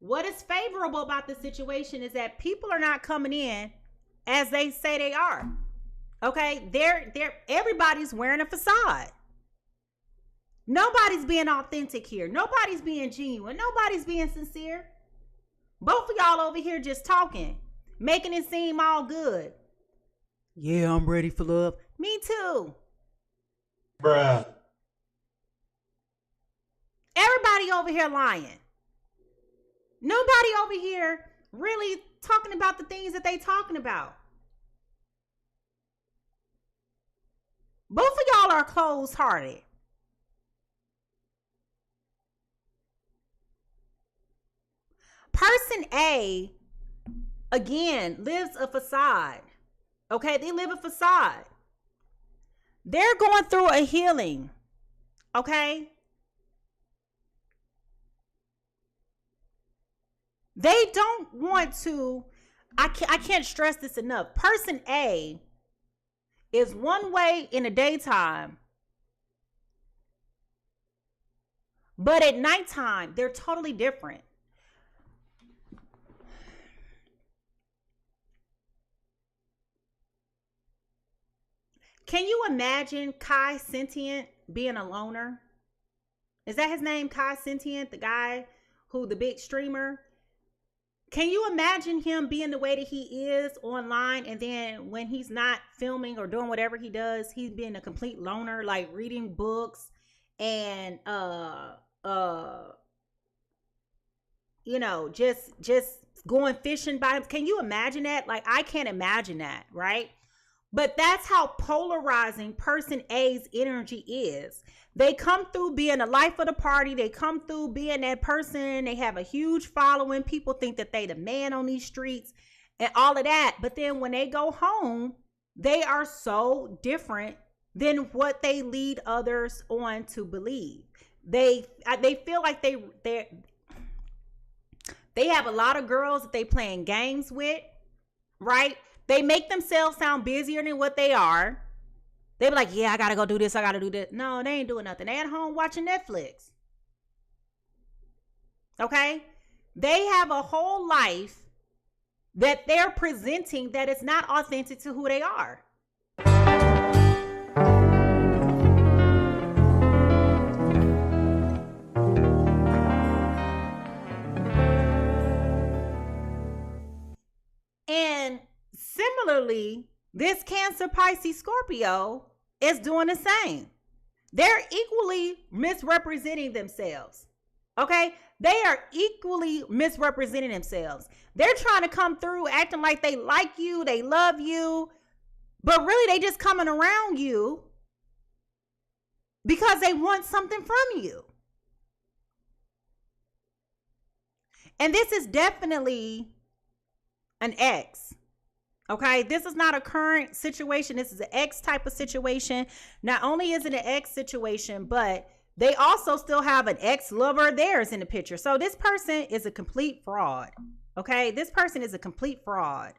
What is favorable about the situation is that people are not coming in as they say they are. Okay? Everybody's wearing a facade. Nobody's being authentic here. Nobody's being genuine. Nobody's being sincere. Both of y'all over here just talking, making it seem all good. Yeah, I'm ready for love. Me too. Bruh. Everybody over here lying. Nobody over here really talking about the things that they talking about. Both of y'all are closed-hearted. Person A, again, lives a facade. Okay, they live a facade. They're going through a healing. Okay? They don't want to, I can't stress this enough. Person A is one way in the daytime, but at nighttime, they're totally different. Can you imagine Kai Sentient being a loner? Is that his name, Kai Sentient, the guy who, the big streamer? Can you imagine him being the way that he is online, and then when he's not filming or doing whatever he does, he's being a complete loner, like reading books and you know, just going fishing by him? Can you imagine that? Like, I can't imagine that, right? But that's how polarizing person A's energy is. They come through being the life of the party. They come through being that person. They have a huge following. People think that they the man on these streets and all of that. But then when they go home, they are so different than what they lead others on to believe. They feel like they have a lot of girls that they playing games with, right? They make themselves sound busier than what they are. They be like, yeah, I gotta go do this. I gotta do this. No, they ain't doing nothing. They at home watching Netflix. Okay? They have a whole life that they're presenting that is not authentic to who they are. And similarly, this Cancer, Pisces, Scorpio is doing the same. They're equally misrepresenting themselves. Okay? They are equally misrepresenting themselves. They're trying to come through acting like they like you, they love you, but really they just coming around you because they want something from you. And this is definitely an ex. Okay, this is not a current situation. This is an ex type of situation. Not only is it an ex situation, but they also still have an ex lover of theirs in the picture. So this person is a complete fraud. Okay, this person is a complete fraud.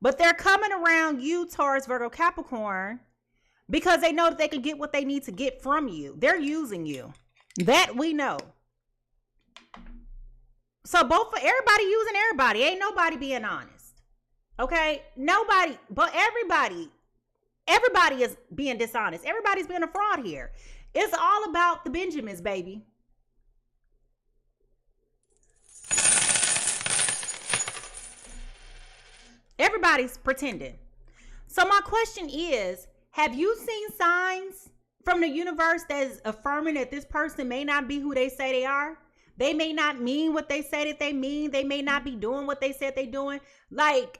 But they're coming around you, Taurus, Virgo, Capricorn, because they know that they can get what they need to get from you. They're using you. That we know. So everybody using everybody. Ain't nobody being honest. Okay, nobody, but everybody is being dishonest. Everybody's being a fraud here. It's all about the Benjamins, baby. Everybody's pretending. So my question is, have you seen signs from the universe that is affirming that this person may not be who they say they are? They may not mean what they say that they mean. They may not be doing what they said they're doing. Like,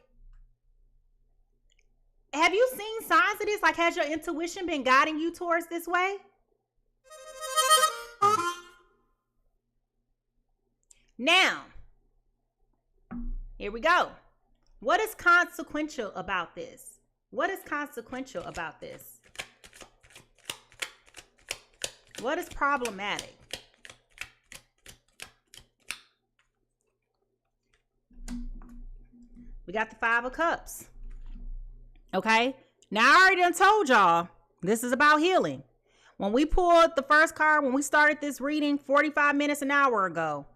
have you seen signs of this? Like, has your intuition been guiding you towards this way? Now, here we go. What is consequential about this? What is consequential about this? What is problematic? We got the Five of Cups. Okay. Now, I already done told y'all this is about healing. When we pulled the first card, when we started this reading 45 minutes, an hour ago,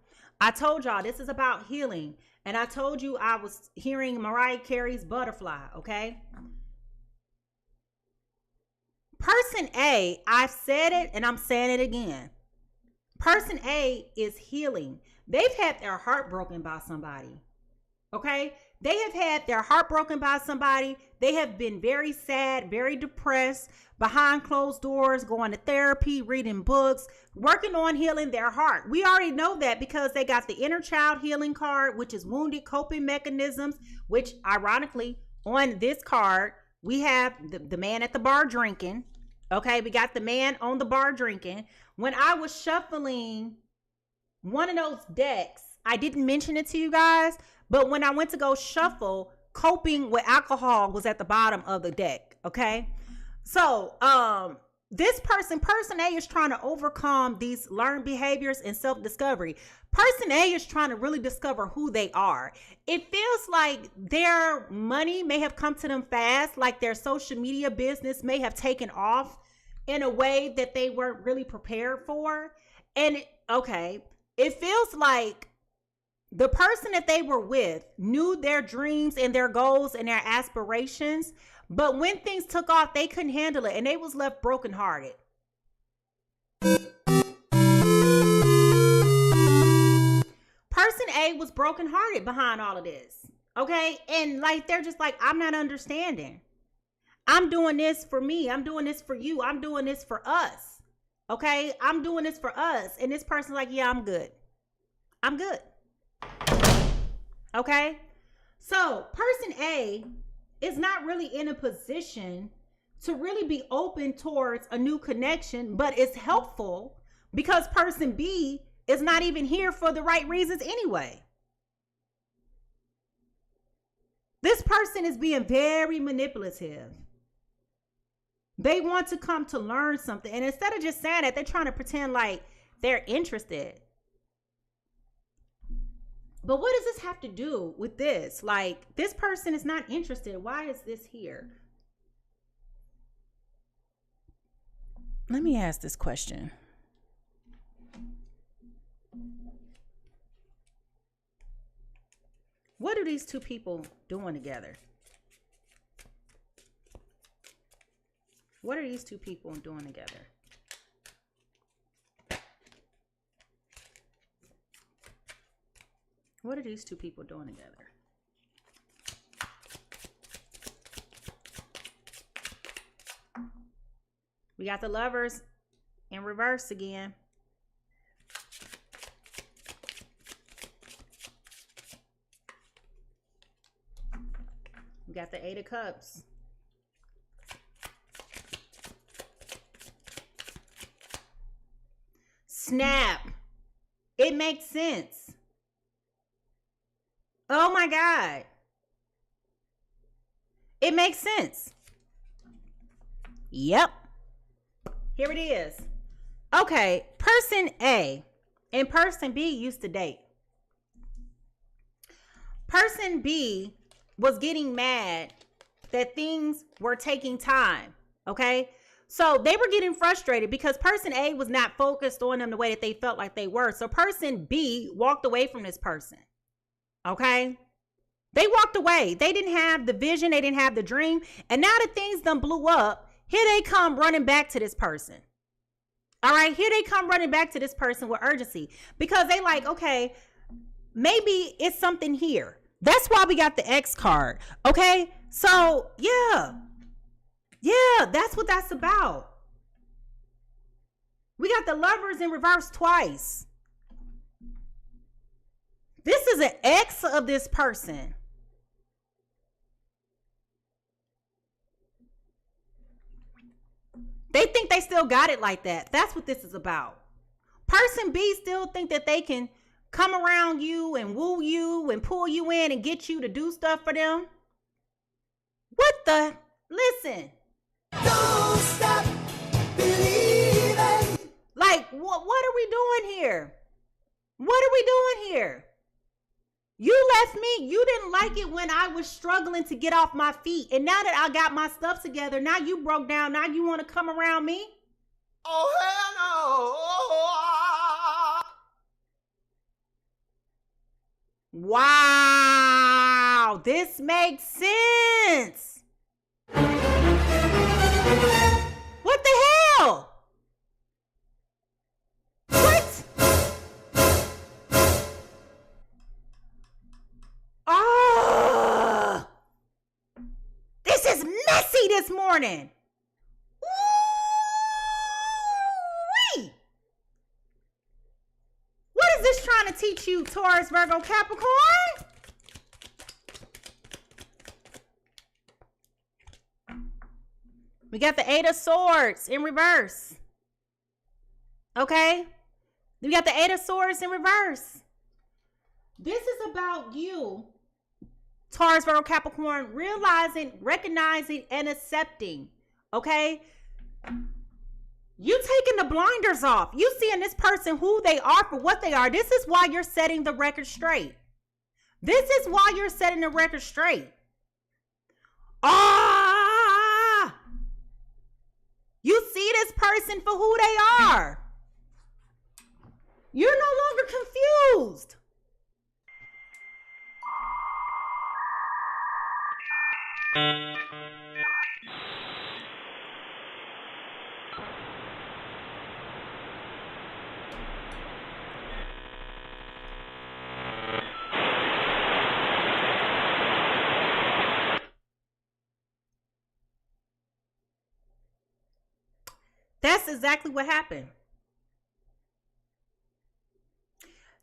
I told y'all this is about healing. And I told you I was hearing Mariah Carey's Butterfly, okay? Person A, I've said it and I'm saying it again. Person A is healing. They've had their heart broken by somebody, okay? They have had their heart broken by somebody. They have been very sad, very depressed, behind closed doors, going to therapy, reading books, working on healing their heart. We already know that because they got the inner child healing card, which is wounded coping mechanisms, which ironically on this card, we have the man at the bar drinking. Okay, we got the man on the bar drinking. When I was shuffling one of those decks, I didn't mention it to you guys, but when I went to go shuffle, coping with alcohol was at the bottom of the deck, okay? So, this person A is trying to overcome these learned behaviors and self-discovery. Person A is trying to really discover who they are. It feels like their money may have come to them fast, like their social media business may have taken off in a way that they weren't really prepared for. And, it feels like the person that they were with knew their dreams and their goals and their aspirations, but when things took off, they couldn't handle it and they was left brokenhearted. Person A was brokenhearted behind all of this, okay? And like, they're just like, I'm not understanding. I'm doing this for me. I'm doing this for you. I'm doing this for us, okay? I'm doing this for us. And this person's like, yeah, I'm good. I'm good. Okay, so person A is not really in a position to really be open towards a new connection, but it's helpful because person B is not even here for the right reasons anyway. This person is being very manipulative. They want to come to learn something, and instead of just saying that, they're trying to pretend like they're interested. But what does this have to do with this? Like, this person is not interested. Why is this here? Let me ask this question. What are these two people doing together? What are these two people doing together? What are these two people doing together? We got the Lovers in reverse again. We got the Eight of Cups. Snap. It makes sense. Oh my God. It makes sense. Yep. Here it is. Okay. Person A and person B used to date. Person B was getting mad that things were taking time. Okay. So they were getting frustrated because person A was not focused on them the way that they felt like they were. So person B walked away from this person. Okay. They walked away. They didn't have the vision. They didn't have the dream. And now that things done blew up, here they come running back to this person. All right. Here they come running back to this person with urgency because they like, okay, maybe it's something here. That's why we got the X card. Okay. So yeah, that's what that's about. We got the Lovers in reverse twice. This is an ex of this person. They think they still got it like that. That's what this is about. Person B still think that they can come around you and woo you and pull you in and get you to do stuff for them? What the? Listen. Don't stop believing. Like, what are we doing here? What are we doing here? You left me. You didn't like it when I was struggling to get off my feet. And now that I got my stuff together, now you broke down. Now you want to come around me? Oh, hell no. Wow. This makes sense. What the hell? What? Oh, this is messy this morning. Ooh-wee. What is this trying to teach you, Taurus, Virgo, Capricorn? We got the Eight of Swords in reverse. Okay? We got the Eight of Swords in reverse. This is about you, Taurus, Virgo, Capricorn, realizing, recognizing, and accepting. Okay? You taking the blinders off. You seeing this person who they are for what they are. This is why you're setting the record straight. This is why you're setting the record straight. You see this person for who they are. You're no longer confused. That's exactly what happened.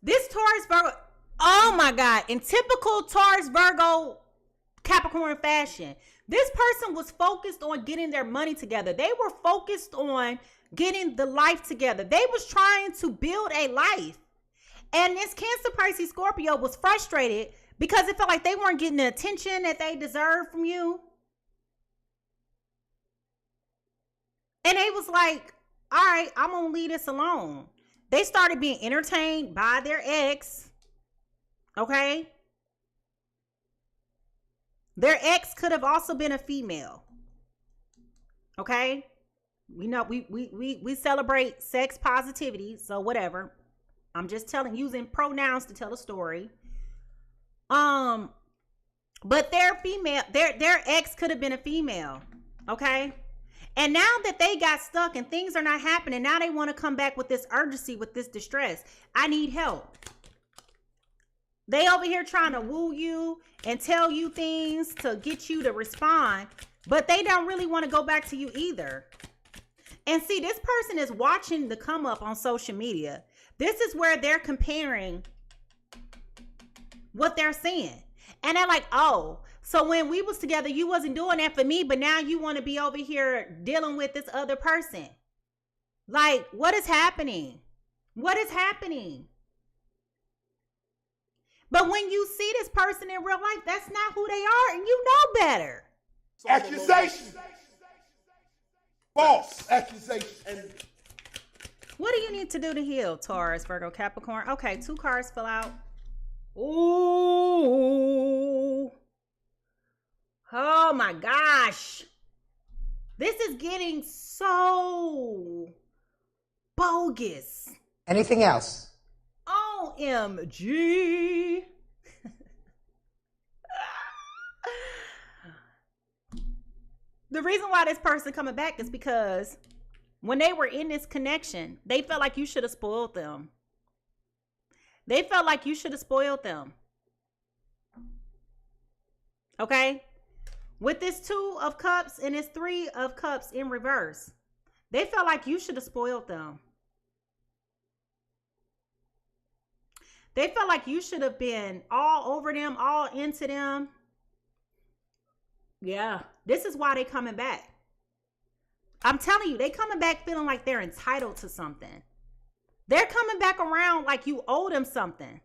This Taurus Virgo, oh my God, in typical Taurus Virgo Capricorn fashion, this person was focused on getting their money together. They were focused on getting the life together. They was trying to build a life. And this Cancer, Pisces, Scorpio was frustrated because it felt like they weren't getting the attention that they deserved from you. And they was like, all right, I'm going to leave this alone. They started being entertained by their ex. Okay? Their ex could have also been a female. Okay? We know we celebrate sex positivity, so whatever. I'm just using pronouns to tell a story. But their female, their ex could have been a female. Okay? And now that they got stuck and things are not happening, now they want to come back with this urgency, with this distress. I need help. They over here trying to woo you and tell you things to get you to respond, but they don't really want to go back to you either. And see, this person is watching the come up on social media. This is where they're comparing what they're seeing. And they're like, oh, so when we was together, you wasn't doing that for me, but now you want to be over here dealing with this other person. Like, what is happening? What is happening? But when you see this person in real life, that's not who they are, and you know better. Accusation. False accusation. What do you need to do to heal, Taurus, Virgo, Capricorn? Okay, 2 cards fell out. Ooh. Oh my gosh. This is getting so bogus. Anything else? OMG. The reason why this person coming back is because when they were in this connection, they felt like you should have spoiled them. They felt like you should have spoiled them. Okay? With this 2 of Cups and this 3 of Cups in reverse, they felt like you should have spoiled them. They felt like you should have been all over them, all into them. Yeah, this is why they coming back. I'm telling you, they coming back feeling like they're entitled to something. They're coming back around like you owe them something.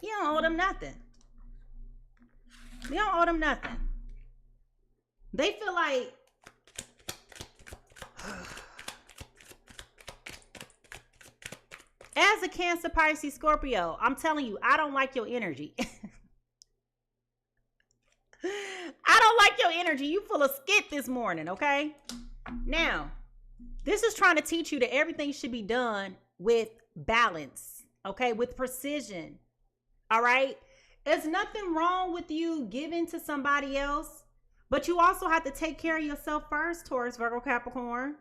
You don't owe them nothing. You don't owe them nothing. They feel like as a Cancer, Pisces, Scorpio, I'm telling you, I don't like your energy. I don't like your energy. You full of skit this morning, okay? Now, this is trying to teach you that everything should be done with balance, okay? With precision, all right? There's nothing wrong with you giving to somebody else, but you also have to take care of yourself first, Taurus, Virgo, Capricorn.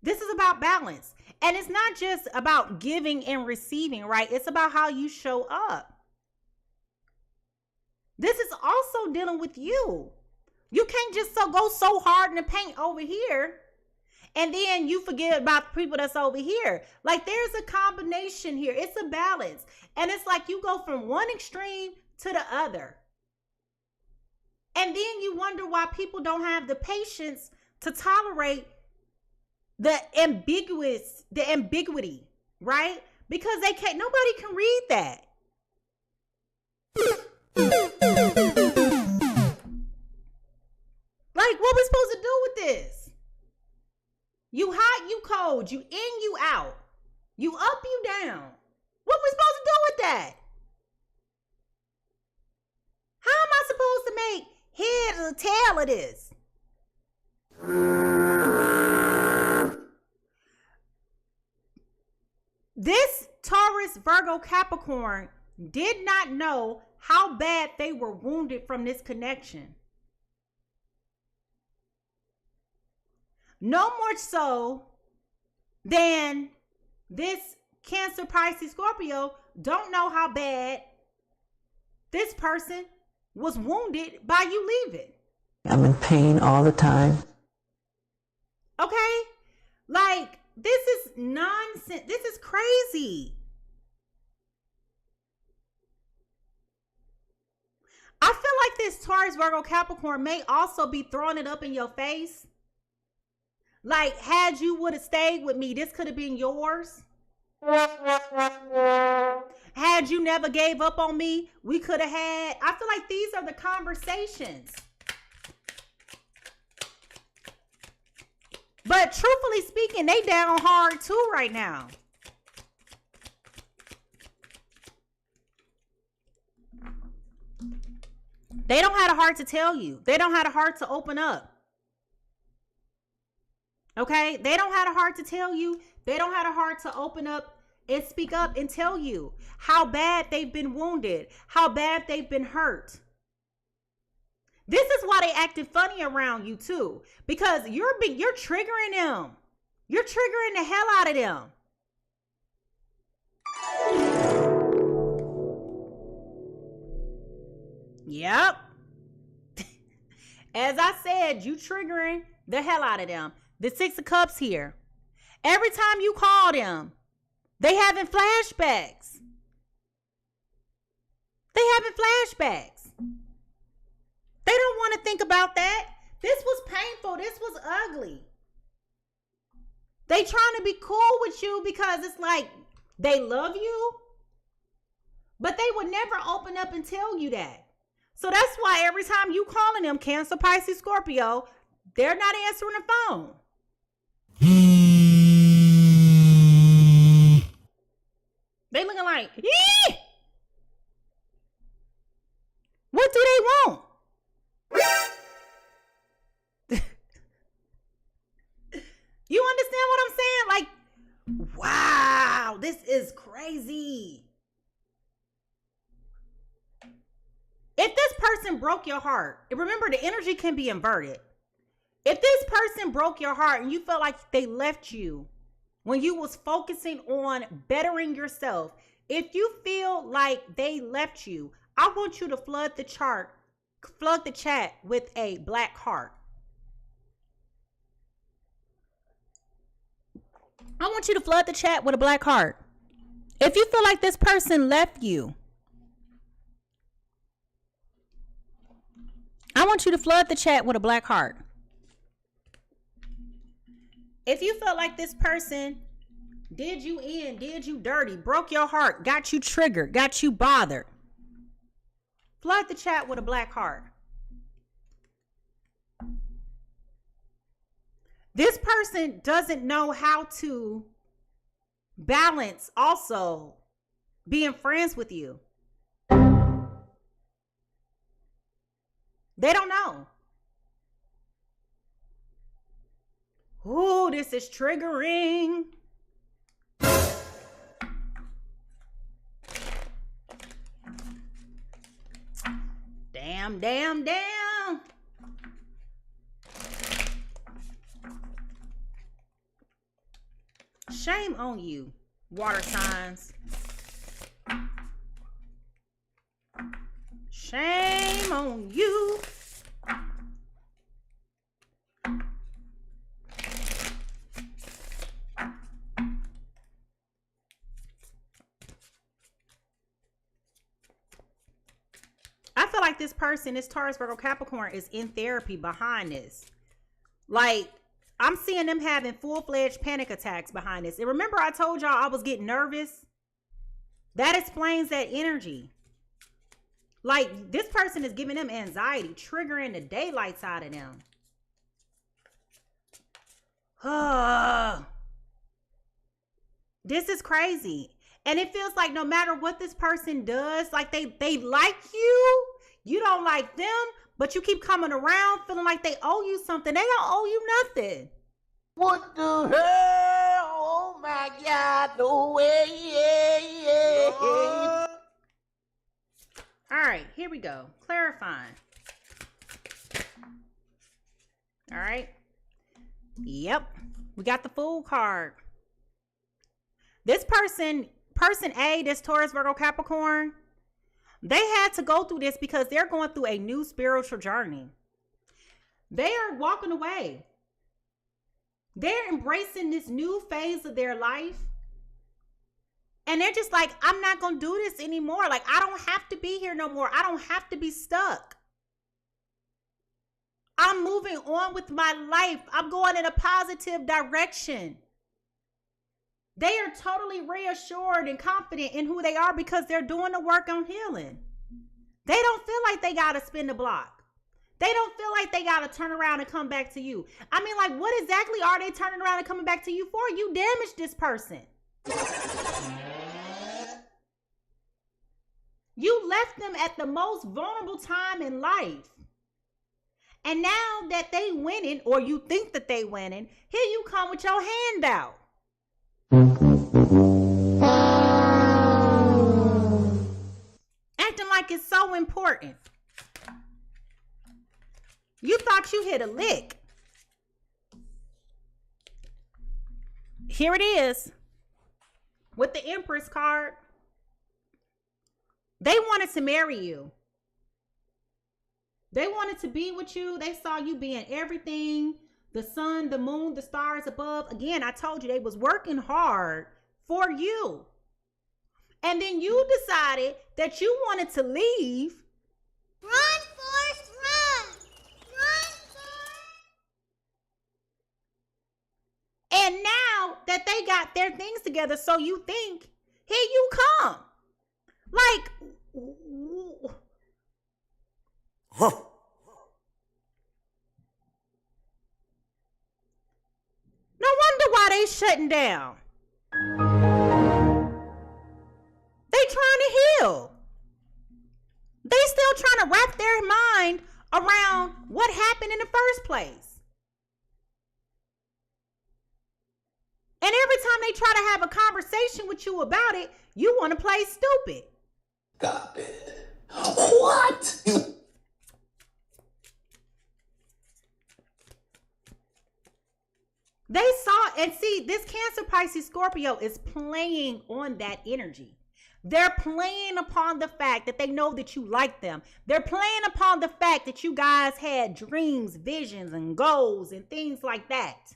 This is about balance. And it's not just about giving and receiving, right? It's about how you show up. This is also dealing with you. You can't just go so hard in the paint over here and then you forget about the people that's over here. Like there's a combination here. It's a balance. And it's like you go from one extreme to the other. And then you wonder why people don't have the patience to tolerate the ambiguity, right? Because they can't, nobody can read that. Like, what we supposed to do with this? You hot, you cold, you in, you out, you up, you down. What we supposed to do with that? How am I supposed to make head or tail of this? This Taurus, Virgo, Capricorn did not know how bad they were wounded from this connection. No more so than this Cancer, Pisces, Scorpio don't know how bad this person was wounded by you leaving. I'm in pain all the time. Okay? Like, this is nonsense. This is crazy. I feel like this Taurus, Virgo, Capricorn may also be throwing it up in your face. Like, had you would have stayed with me, this could have been yours. Had you never gave up on me, we could have had. I feel like these are the conversations. But truthfully speaking, they down hard too right now. They don't have a heart to tell you. They don't have a heart to open up. Okay? They don't have a heart to tell you. They don't have a heart to open up and speak up and tell you how bad they've been wounded, how bad they've been hurt. This is why they acting funny around you too, because you're triggering them. You're triggering the hell out of them. Yep. As I said, you triggering the hell out of them. The Six of Cups here. Every time you call them, they having flashbacks. They having flashbacks. They don't want to think about that. This was painful. This was ugly. They trying to be cool with you because it's like they love you, but they would never open up and tell you that. So that's why every time you calling them Cancer, Pisces, Scorpio, they're not answering the phone. They looking like, yee! What do they want? You understand what I'm saying? Like, wow, this is crazy. If this person broke your heart, remember the energy can be inverted. If this person broke your heart and you felt like they left you when you was focusing on bettering yourself, if you feel like they left you, I want you to flood the chat with a black heart. I want you to flood the chat with a black heart. If you feel like this person left you, I want you to flood the chat with a black heart. If you felt like this person did you in, did you dirty, broke your heart, got you triggered, got you bothered, flood the chat with a black heart. This person doesn't know how to balance also being friends with you. They don't know. Ooh, this is triggering. Damn, damn, damn. Shame on you, water signs. Shame on you. I feel like this person, this Taurus, Virgo, Capricorn, is in therapy behind this. Like, I'm seeing them having full-fledged panic attacks behind this. And remember I told y'all I was getting nervous? That explains that energy. Like, this person is giving them anxiety, triggering the daylights out of them. This is crazy. And it feels like no matter what this person does, like they like you, you don't like them, but you keep coming around feeling like they owe you something. They don't owe you nothing. What the hell? Oh my God, no way. Yeah. All right, here we go. Clarifying. All right. Yep. We got the Fool card. This person A, this Taurus, Virgo, Capricorn, they had to go through this because they're going through a new spiritual journey. They are walking away. They're embracing this new phase of their life. And they're just like, I'm not going to do this anymore. Like, I don't have to be here no more. I don't have to be stuck. I'm moving on with my life. I'm going in a positive direction. They are totally reassured and confident in who they are because they're doing the work on healing. They don't feel like they got to spin the block. They don't feel like they got to turn around and come back to you. I mean, like, what exactly are they turning around and coming back to you for? You damaged this person. You left them at the most vulnerable time in life. And now that they winning, or you think that they winning, here you come with your hand out. Acting like it's so important. You thought you hit a lick. Here it is. With the Empress card. They wanted to marry you. They wanted to be with you. They saw you being everything. The sun, the moon, the stars above. Again, I told you they was working hard for you. And then you decided that you wanted to leave. Run, Forrest, run! Run, Forrest! And now that they got their things together, so you think, here you come. Like, no wonder why they shutting down. They trying to heal. They still trying to wrap their mind around what happened in the first place. And every time they try to have a conversation with you about it, you want to play stupid. Stop it. What? They saw and see this Cancer, Pisces, Scorpio is playing on that energy. They're playing upon the fact that they know that you like them. They're playing upon the fact that you guys had dreams, visions, and goals and things like that.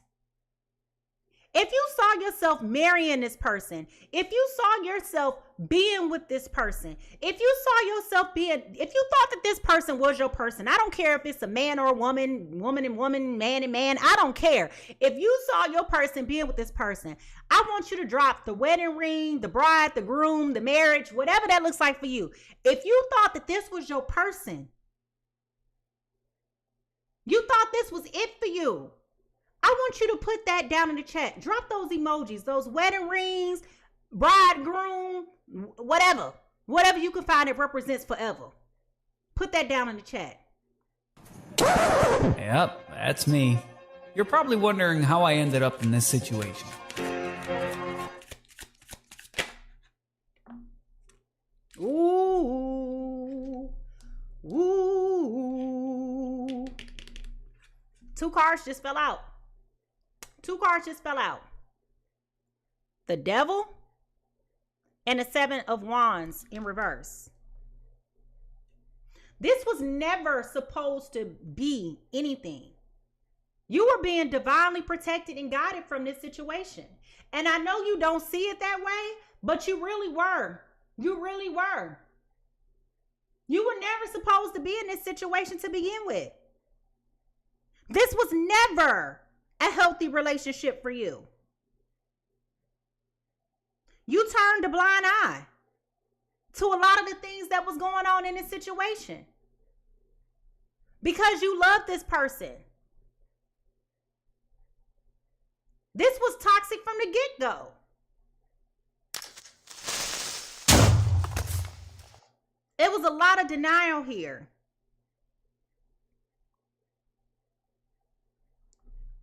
If you saw yourself marrying this person, if you saw yourself being with this person, if you saw yourself if you thought that this person was your person, I don't care if it's a man or a woman, woman and woman, man and man, I don't care. If you saw your person being with this person, I want you to drop the wedding ring, the bride, the groom, the marriage, whatever that looks like for you. If you thought that this was your person, you thought this was it for you, I want you to put that down in the chat. Drop those emojis, those wedding rings, bridegroom, whatever you can find that represents forever. Put that down in the chat. Yep, that's me. You're probably wondering how I ended up in this situation. Ooh. Ooh. Two cards just fell out. The Devil and the Seven of Wands in reverse. This was never supposed to be anything. You were being divinely protected and guided from this situation. And I know you don't see it that way, but you really were. You really were. You were never supposed to be in this situation to begin with. This was never a healthy relationship for you. You turned a blind eye to a lot of the things that was going on in this situation because you love this person. This was toxic from the get-go. It was a lot of denial here.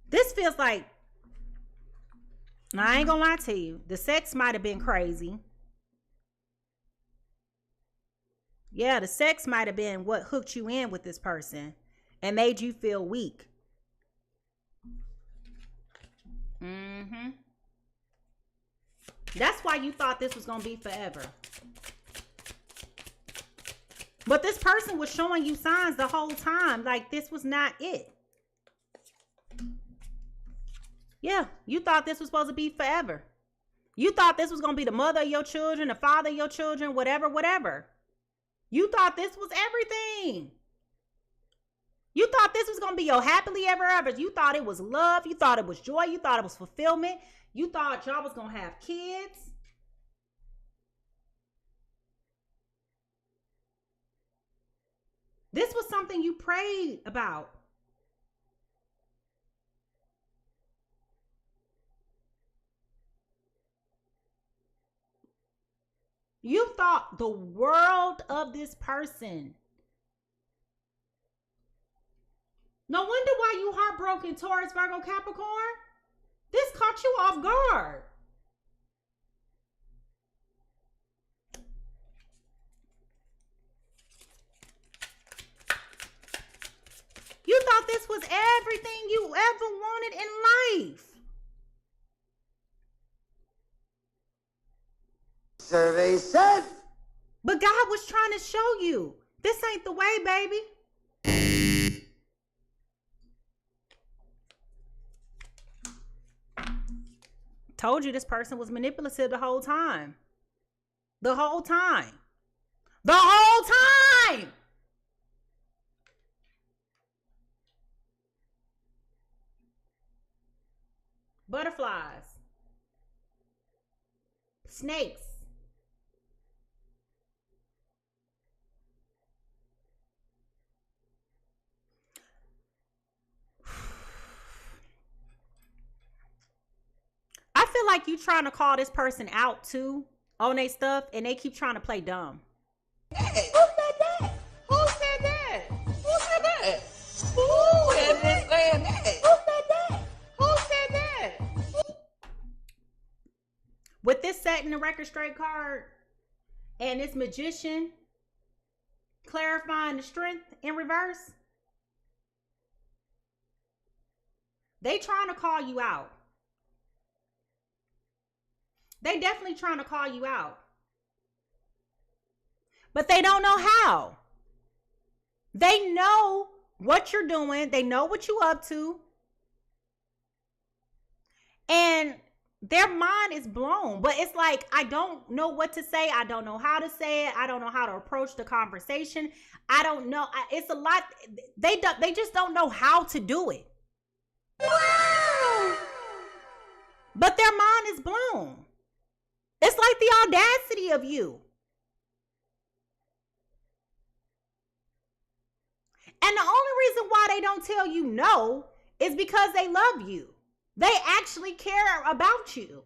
This feels like, I ain't gonna lie to you, the sex might have been crazy. Yeah, the sex might have been what hooked you in with this person and made you feel weak. That's why you thought this was gonna be forever. But this person was showing you signs the whole time, like this was not it. Yeah, you thought this was supposed to be forever. You thought this was going to be the mother of your children, the father of your children, whatever. You thought this was everything. You thought this was going to be your happily ever after. You thought it was love. You thought it was joy. You thought it was fulfillment. You thought y'all was going to have kids. This was something you prayed about. You thought the world of this person. No wonder why you heartbroken, Taurus, Virgo, Capricorn. This caught you off guard. You thought this was everything you ever wanted in life. Survey said. But God was trying to show you, this ain't the way, baby. Told you this person was manipulative the whole time. The whole time. The whole time. Butterflies. Snakes. I feel like you trying to call this person out too on their stuff and they keep trying to play dumb. Hey, who said that? Who said that? Who said that? Who has been saying that? Who said that? Who said that? With this setting the record straight card and this magician clarifying the strength in reverse, they trying to call you out. They definitely trying to call you out. But they don't know how. They know what you're doing. They know what you up to. And their mind is blown. But it's like, I don't know what to say. I don't know how to say it. I don't know how to approach the conversation. I don't know. It's a lot. They just don't know how to do it. But their mind is blown. It's like the audacity of you. And the only reason why they don't tell you no is because they love you. They actually care about you.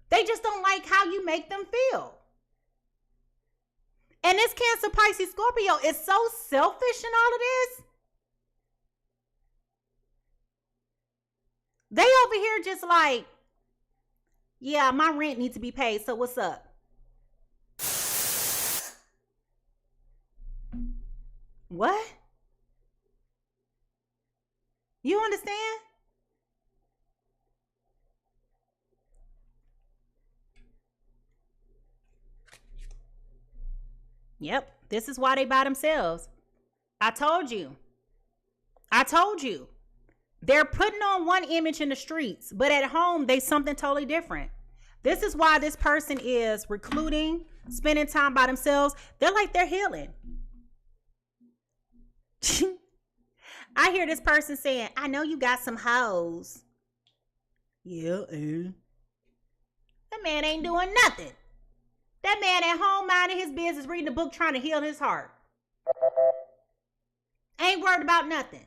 They just don't like how you make them feel. And this Cancer, Pisces, Scorpio is so selfish in all of this. They over here just like, yeah, my rent needs to be paid, so what's up? What? You understand? Yep, this is why they by themselves. I told you. They're putting on one image in the streets, but at home, they something totally different. This is why this person is recluding, spending time by themselves. They're like they're healing. I hear this person saying, I know you got some hoes. Yeah, that man ain't doing nothing. That man at home minding his business, reading a book, trying to heal his heart. Ain't worried about nothing.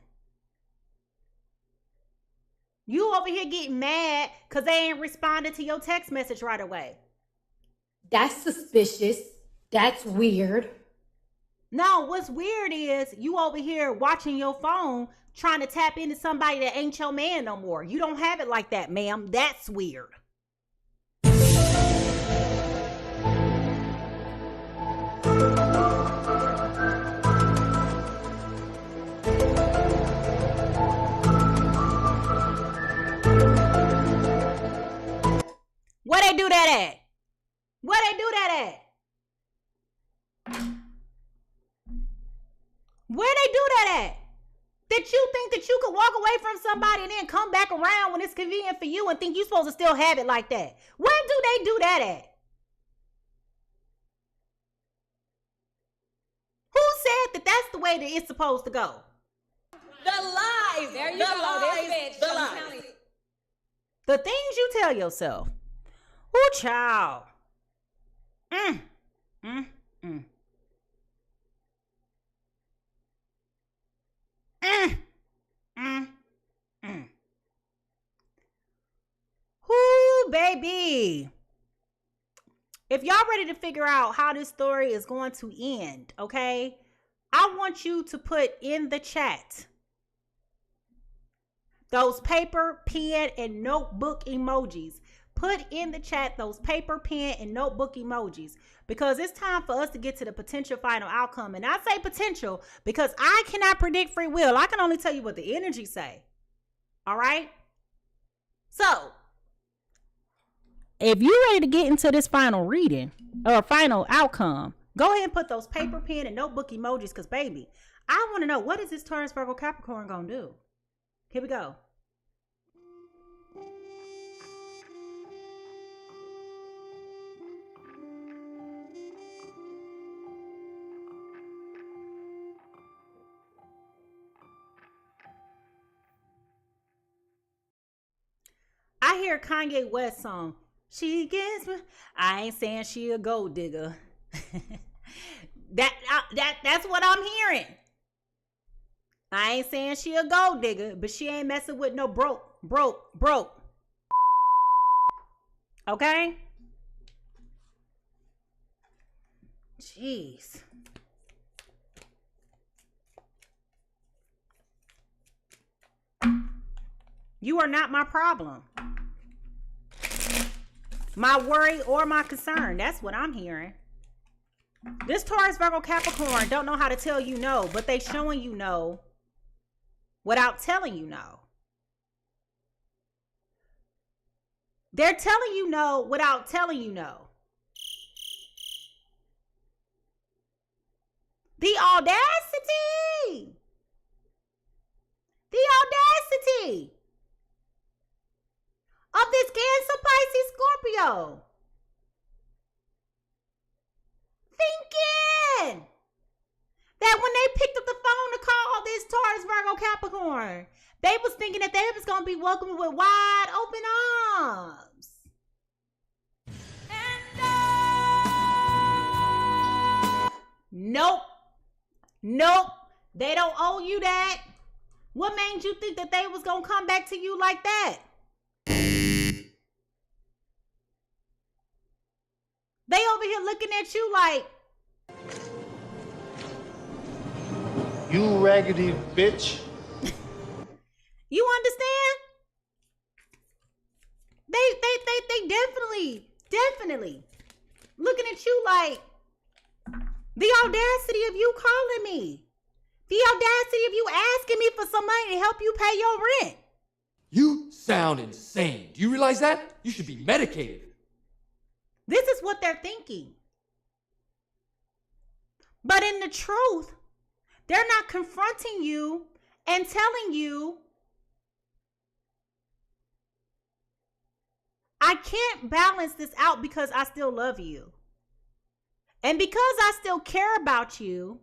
You over here getting mad because they ain't responded to your text message right away. That's suspicious. That's weird. No, what's weird is you over here watching your phone, trying to tap into somebody that ain't your man no more. You don't have it like that, ma'am. That's weird. Where they do that at? Where they do that at? Where they do that at? That you think that you could walk away from somebody and then come back around when it's convenient for you and think you're supposed to still have it like that? Where do they do that at? Who said that that's the way that it's supposed to go? The lies. There you go. This bitch. The lies. The things you tell yourself. Ooh, child. Ooh, baby. If y'all ready to figure out how this story is going to end, okay? I want you to put in the chat those paper, pen, and notebook emojis. Put in the chat those paper, pen, and notebook emojis, because it's time for us to get to the potential final outcome. And I say potential because I cannot predict free will. I can only tell you what the energy say. All right? So, if you're ready to get into this final reading or final outcome, go ahead and put those paper, pen, and notebook emojis, because, baby, I want to know, what is this Taurus, Virgo, Capricorn going to do? Here we go. I hear Kanye West song. She gets me. I ain't saying she a gold digger. That's what I'm hearing. I ain't saying she a gold digger, but she ain't messing with no broke. Okay? Jeez. You are not my problem. My worry or my concern. That's what I'm hearing. This Taurus, Virgo, Capricorn don't know how to tell you no, but they showing you no without telling you no. They're telling you no without telling you no. The audacity. The audacity of this real. Thinking that when they picked up the phone to call this Taurus, Virgo, Capricorn, they was thinking that they was going to be welcomed with wide open arms. Nope. They don't owe you that. What made you think that they was going to come back to you like that? They over here looking at you like, You raggedy bitch. you understand? They definitely looking at you like, the audacity of you calling me. The audacity of you asking me for some money to help you pay your rent. You sound insane. Do you realize that? You should be medicated. This is what they're thinking. But in the truth, they're not confronting you and telling you, I can't balance this out because I still love you. And because I still care about you,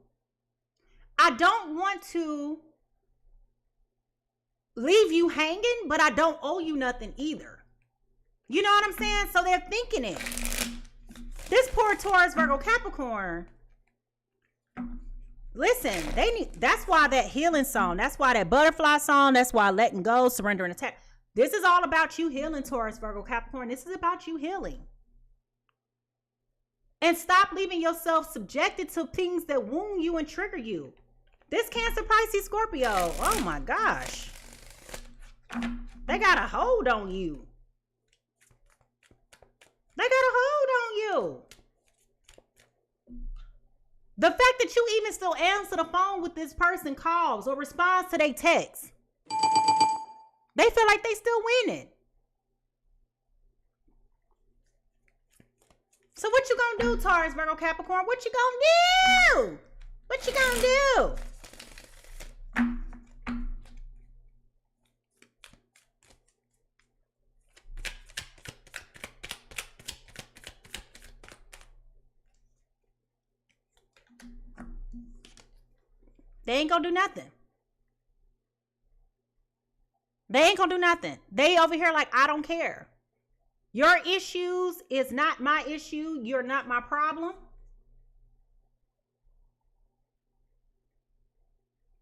I don't want to leave you hanging, but I don't owe you nothing either. You know what I'm saying? So they're thinking it. This poor Taurus, Virgo, Capricorn. Listen, that's why that healing song, that's why that butterfly song, that's why letting go, surrender and attack. This is all about you healing, Taurus, Virgo, Capricorn. This is about you healing. And stop leaving yourself subjected to things that wound you and trigger you. This Cancer, Pisces, Scorpio, oh my gosh. They got a hold on you. They got a hold on you. The fact that you even still answer the phone with this person calls or responds to their texts, they feel like they still winning. So what you gonna do, Taurus, Virgo, Capricorn? What you gonna do? What you gonna do? They ain't gonna do nothing. They ain't gonna do nothing. They over here like, I don't care. Your issues is not my issue. You're not my problem.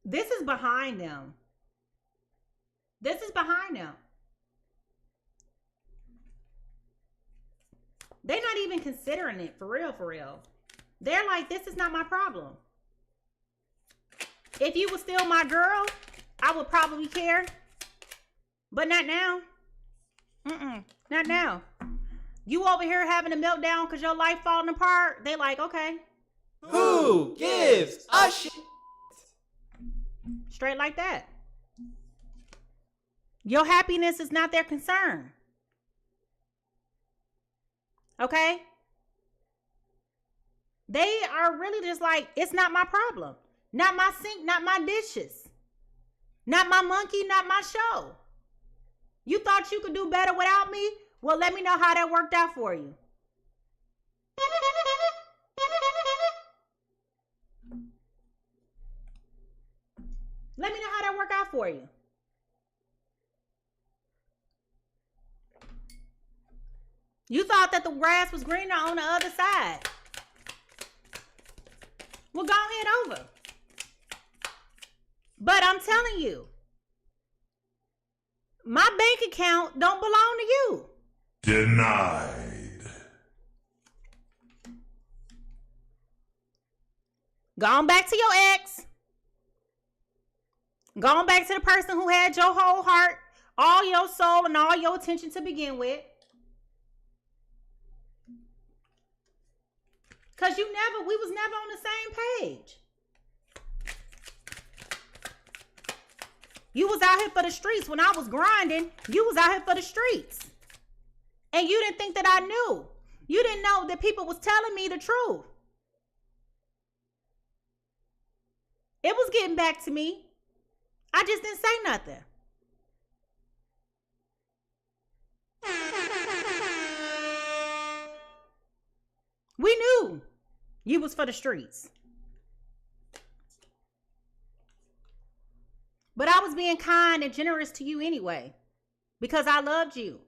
This is behind them. This is behind them. They're not even considering it, for real, for real. They're like, this is not my problem. If you were still my girl, I would probably care. But not now. Not now. You over here having a meltdown because your life falling apart. They like, okay. Who gives a shit? Straight like that. Your happiness is not their concern. Okay? They are really just like, it's not my problem. Not my sink, not my dishes. Not my monkey, not my show. You thought you could do better without me? Well, let me know how that worked out for you. Let me know how that worked out for you. You thought that the grass was greener on the other side. Well, go ahead over. But I'm telling you, my bank account don't belong to you. Denied. Go on back to your ex. Go on back to the person who had your whole heart, all your soul, and all your attention to begin with. Because we was never on the same page. You was out here for the streets. When I was grinding, you was out here for the streets. And you didn't think that I knew. You didn't know that people was telling me the truth. It was getting back to me. I just didn't say nothing. You was for the streets. But I was being kind and generous to you anyway, because I loved you.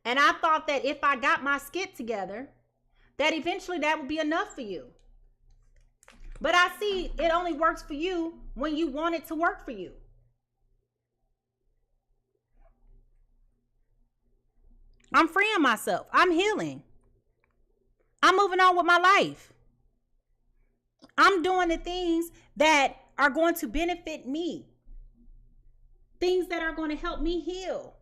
And I thought that if I got my skit together, that eventually that would be enough for you. But I see it only works for you when you want it to work for you. I'm freeing myself. I'm healing. I'm moving on with my life. I'm doing the things that are going to benefit me. Things that are going to help me heal.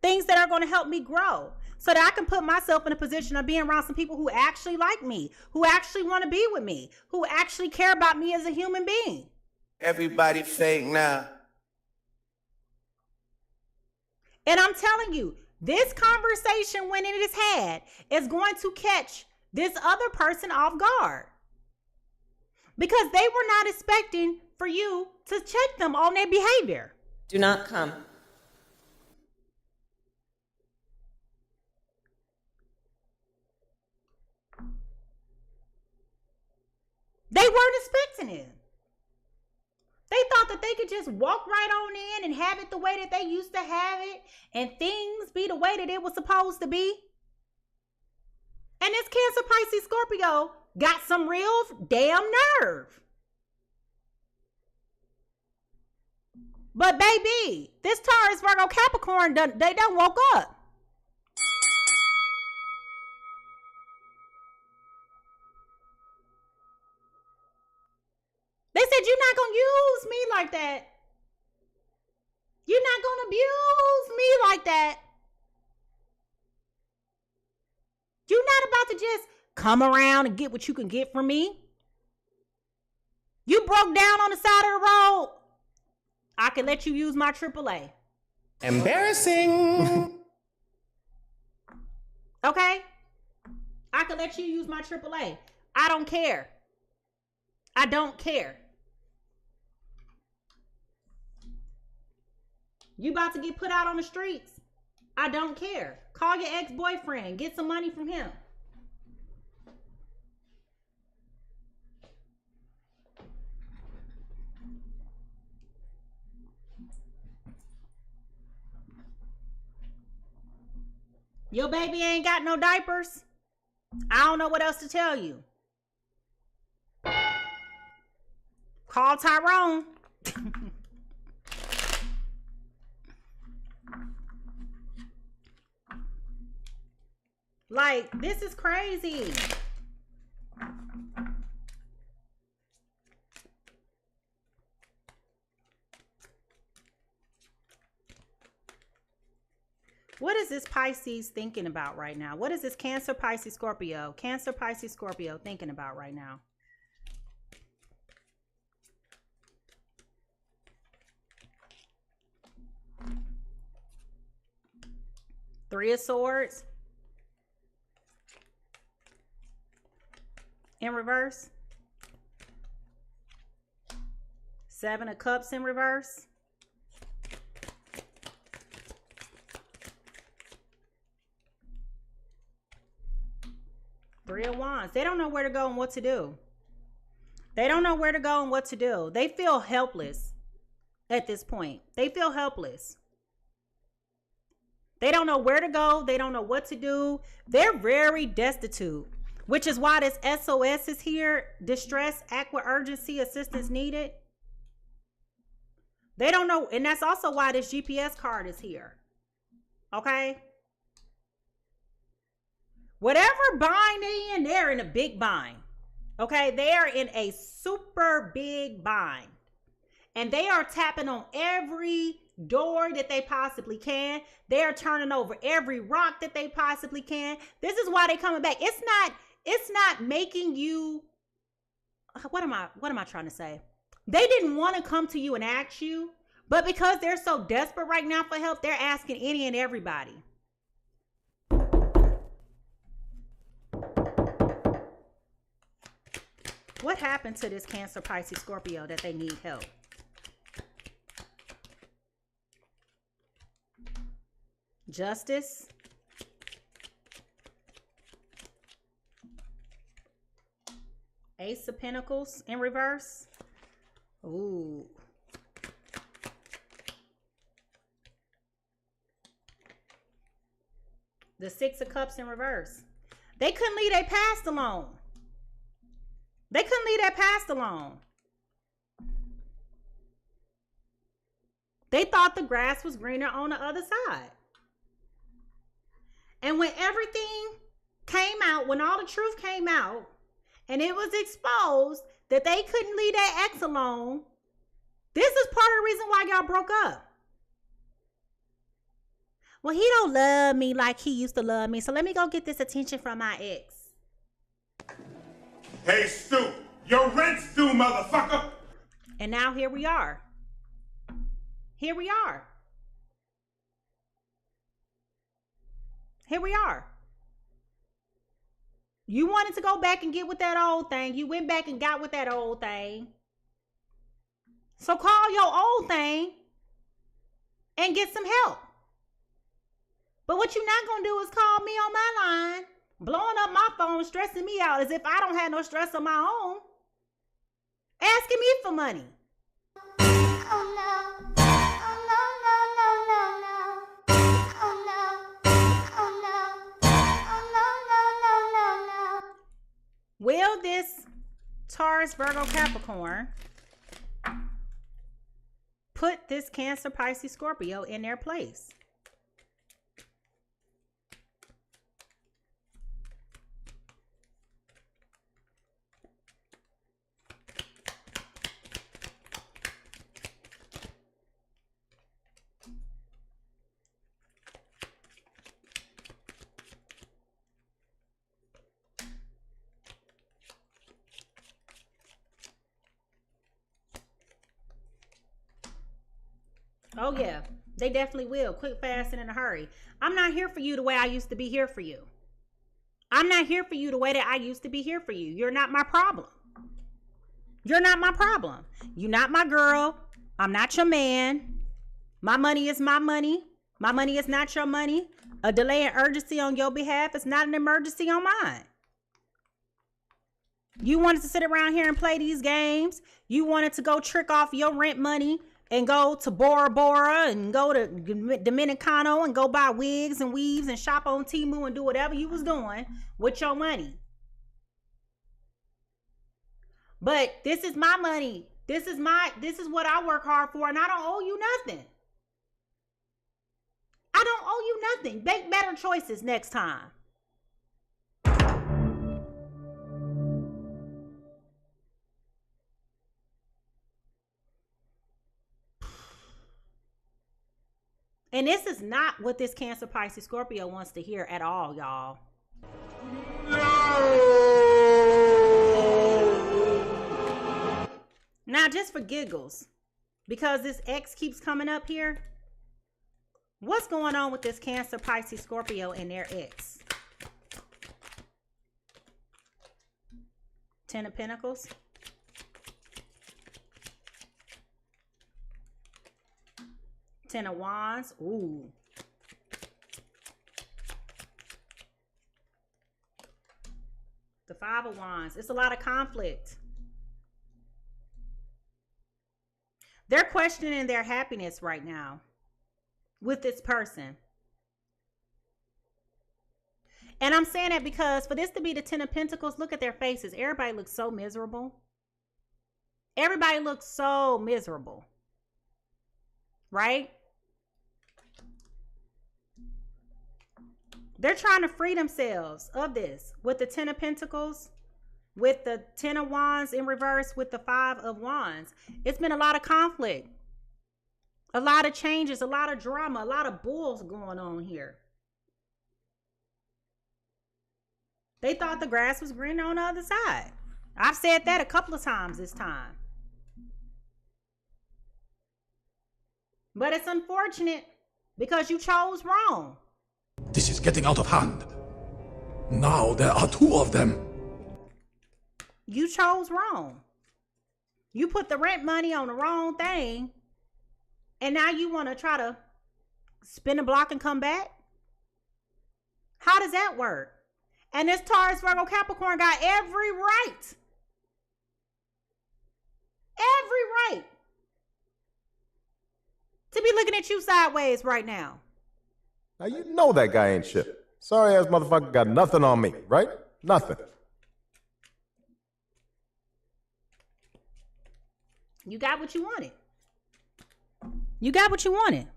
Things that are going to help me grow. So that I can put myself in a position of being around some people who actually like me, who actually want to be with me, who actually care about me as a human being. Everybody fake now. And I'm telling you, this conversation, when it is had, is going to catch this other person off guard. Because they were not expecting for you to check them on their behavior. Do not come. They weren't expecting it. They thought that they could just walk right on in and have it the way that they used to have it, and things be the way that it was supposed to be. And this Cancer, Pisces, Scorpio got some real damn nerve. But baby, this Taurus, Virgo, Capricorn, they done woke up. They said, you're not going to use me like that. You're not going to abuse me like that. You're not about to just come around and get what you can get from me. You broke down on the side of the road. I can let you use my AAA. Embarrassing. Okay? I can let you use my AAA. I don't care. I don't care. You about to get put out on the streets. I don't care. Call your ex-boyfriend. Get some money from him. Your baby ain't got no diapers. I don't know what else to tell you. Call Tyrone. Like, this is crazy. What is this Pisces thinking about right now? What is this Cancer, Pisces, Scorpio? Cancer, Pisces, Scorpio thinking about right now? Three of Swords. In reverse. Seven of Cups in reverse. Three of Wands. They don't know where to go and what to do. They don't know where to go and what to do. They feel helpless at this point. They feel helpless. They don't know where to go. They don't know what to do. They're very destitute, which is why this SOS is here. Distress, aqua urgency, assistance needed. They don't know. And that's also why this GPS card is here. Okay? Whatever bind they in, they're in a big bind. Okay? They are in a super big bind. And they are tapping on every door that they possibly can. They are turning over every rock that they possibly can. This is why they're coming back. It's not making you, what am I trying to say? They didn't want to come to you and ask you, but because they're so desperate right now for help, they're asking any and everybody. What happened to this Cancer, Pisces, Scorpio that they need help? Justice. Ace of Pentacles in reverse. Ooh. The Six of Cups in reverse. They couldn't leave their past alone. They couldn't leave their past alone. They thought the grass was greener on the other side. And when everything came out, when all the truth came out, and it was exposed that they couldn't leave their ex alone, this is part of the reason why y'all broke up. Well, he don't love me like he used to love me, so let me go get this attention from my ex. Hey, Stu, your rent's due, motherfucker. And now here we are. Here we are. Here we are. You wanted to go back and get with that old thing. You went back and got with that old thing. So call your old thing and get some help. But what you're not going to do is call me on my line, blowing up my phone, stressing me out as if I don't have no stress of my own, asking me for money. Oh no. Oh no, no, no, no, no. Oh no. Oh no. Oh no, no, no, no, no. Will this Taurus, Virgo, Capricorn put this Cancer, Pisces, Scorpio in their place? Oh yeah, they definitely will. Quick, fast, and in a hurry. I'm not here for you the way I used to be here for you. I'm not here for you the way that I used to be here for you. You're not my problem. You're not my problem. You're not my girl. I'm not your man. My money is my money. My money is not your money. A delay in urgency on your behalf is not an emergency on mine. You wanted to sit around here and play these games. You wanted to go trick off your rent money and go to Bora Bora and go to Dominicano and go buy wigs and weaves and shop on Temu and do whatever you was doing with your money. But this is my money. This is what I work hard for, and I don't owe you nothing. I don't owe you nothing. Make better choices next time. And this is not what this Cancer, Pisces, Scorpio wants to hear at all, y'all. Now, just for giggles, because this X keeps coming up here, what's going on with this Cancer, Pisces, Scorpio and their ex? Ten of Pentacles. Ten of Wands. Ooh. The Five of Wands. It's a lot of conflict. They're questioning their happiness right now with this person. And I'm saying that because for this to be the Ten of Pentacles, look at their faces. Everybody looks so miserable. Everybody looks so miserable. Right? They're trying to free themselves of this with the Ten of Pentacles, with the Ten of Wands in reverse, with the Five of Wands. It's been a lot of conflict, a lot of changes, a lot of drama, a lot of bulls going on here. They thought the grass was greener on the other side. I've said that a couple of times this time. But it's unfortunate because you chose wrong. This is getting out of hand. Now there are two of them. You chose wrong. You put the rent money on the wrong thing. And now you want to try to spin a block and come back? How does that work? And this Taurus, Virgo, Capricorn got every right Every right to be looking at you sideways right now. Now you know that guy ain't shit. Sorry ass motherfucker got nothing on me, right? Nothing. You got what you wanted. You got what you wanted.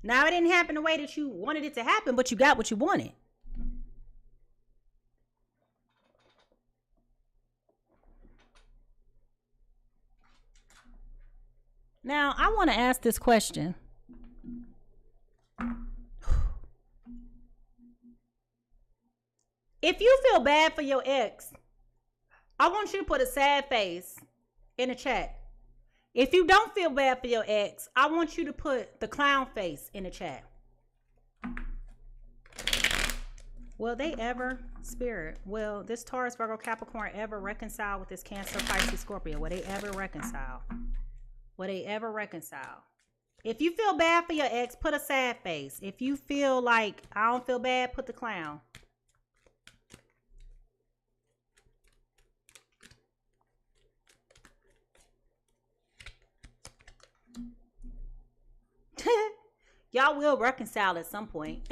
Now, it didn't happen the way that you wanted it to happen, but you got what you wanted. Now, I want to ask this question. If you feel bad for your ex, I want you to put a sad face in the chat. If you don't feel bad for your ex, I want you to put the clown face in the chat. Will they ever, Spirit, will this Taurus, Virgo, Capricorn ever reconcile with this Cancer, Pisces, Scorpio? Will they ever reconcile? Will they ever reconcile? If you feel bad for your ex, put a sad face. If you feel like I don't feel bad, put the clown. Y'all will reconcile at some point.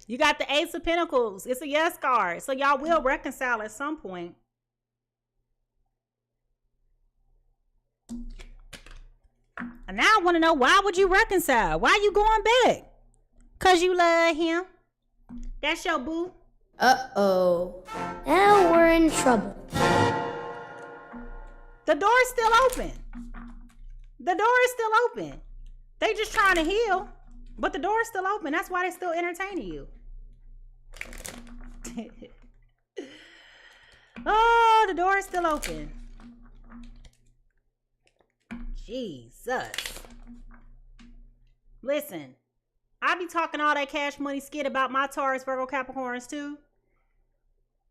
You got the Ace of Pentacles. It's a yes card. So y'all will reconcile at some point. And now I want to know, why would you reconcile? Why you going back? Because you love him. That's your boo. Uh-oh. Now we're in trouble. The door is still open. The door is still open. They just trying to heal, but the door is still open. That's why they still entertaining you. Oh, the door is still open. Jesus. Listen, I be talking all that cash money skit about my Taurus, Virgo, Capricorns too.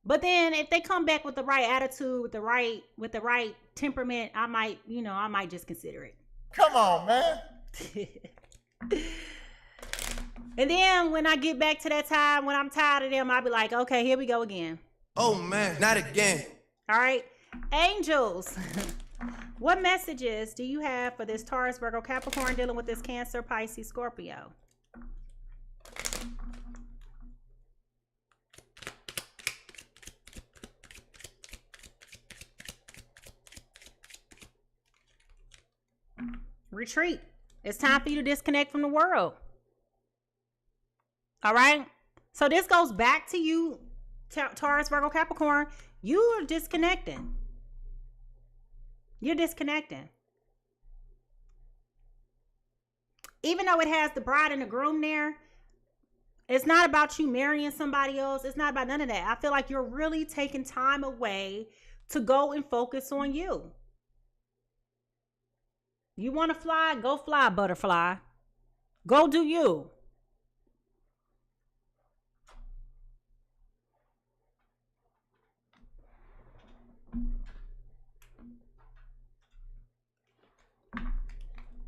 But then if they come back with the right attitude, with the right temperament, I might just consider it. Come on, man. And then when I get back to that time when I'm tired of them, I'll be like, okay, here we go again. Oh man, not again. All right. Angels, what messages do you have for this Taurus, Virgo, Capricorn dealing with this Cancer, Pisces, Scorpio? Retreat. It's time for you to disconnect from the world. All right. So this goes back to you, Taurus, Virgo, Capricorn. You are disconnecting. You're disconnecting. Even though it has the bride and the groom there, it's not about you marrying somebody else. It's not about none of that. I feel like you're really taking time away to go and focus on you. You want to fly? Go fly, butterfly. Go do you.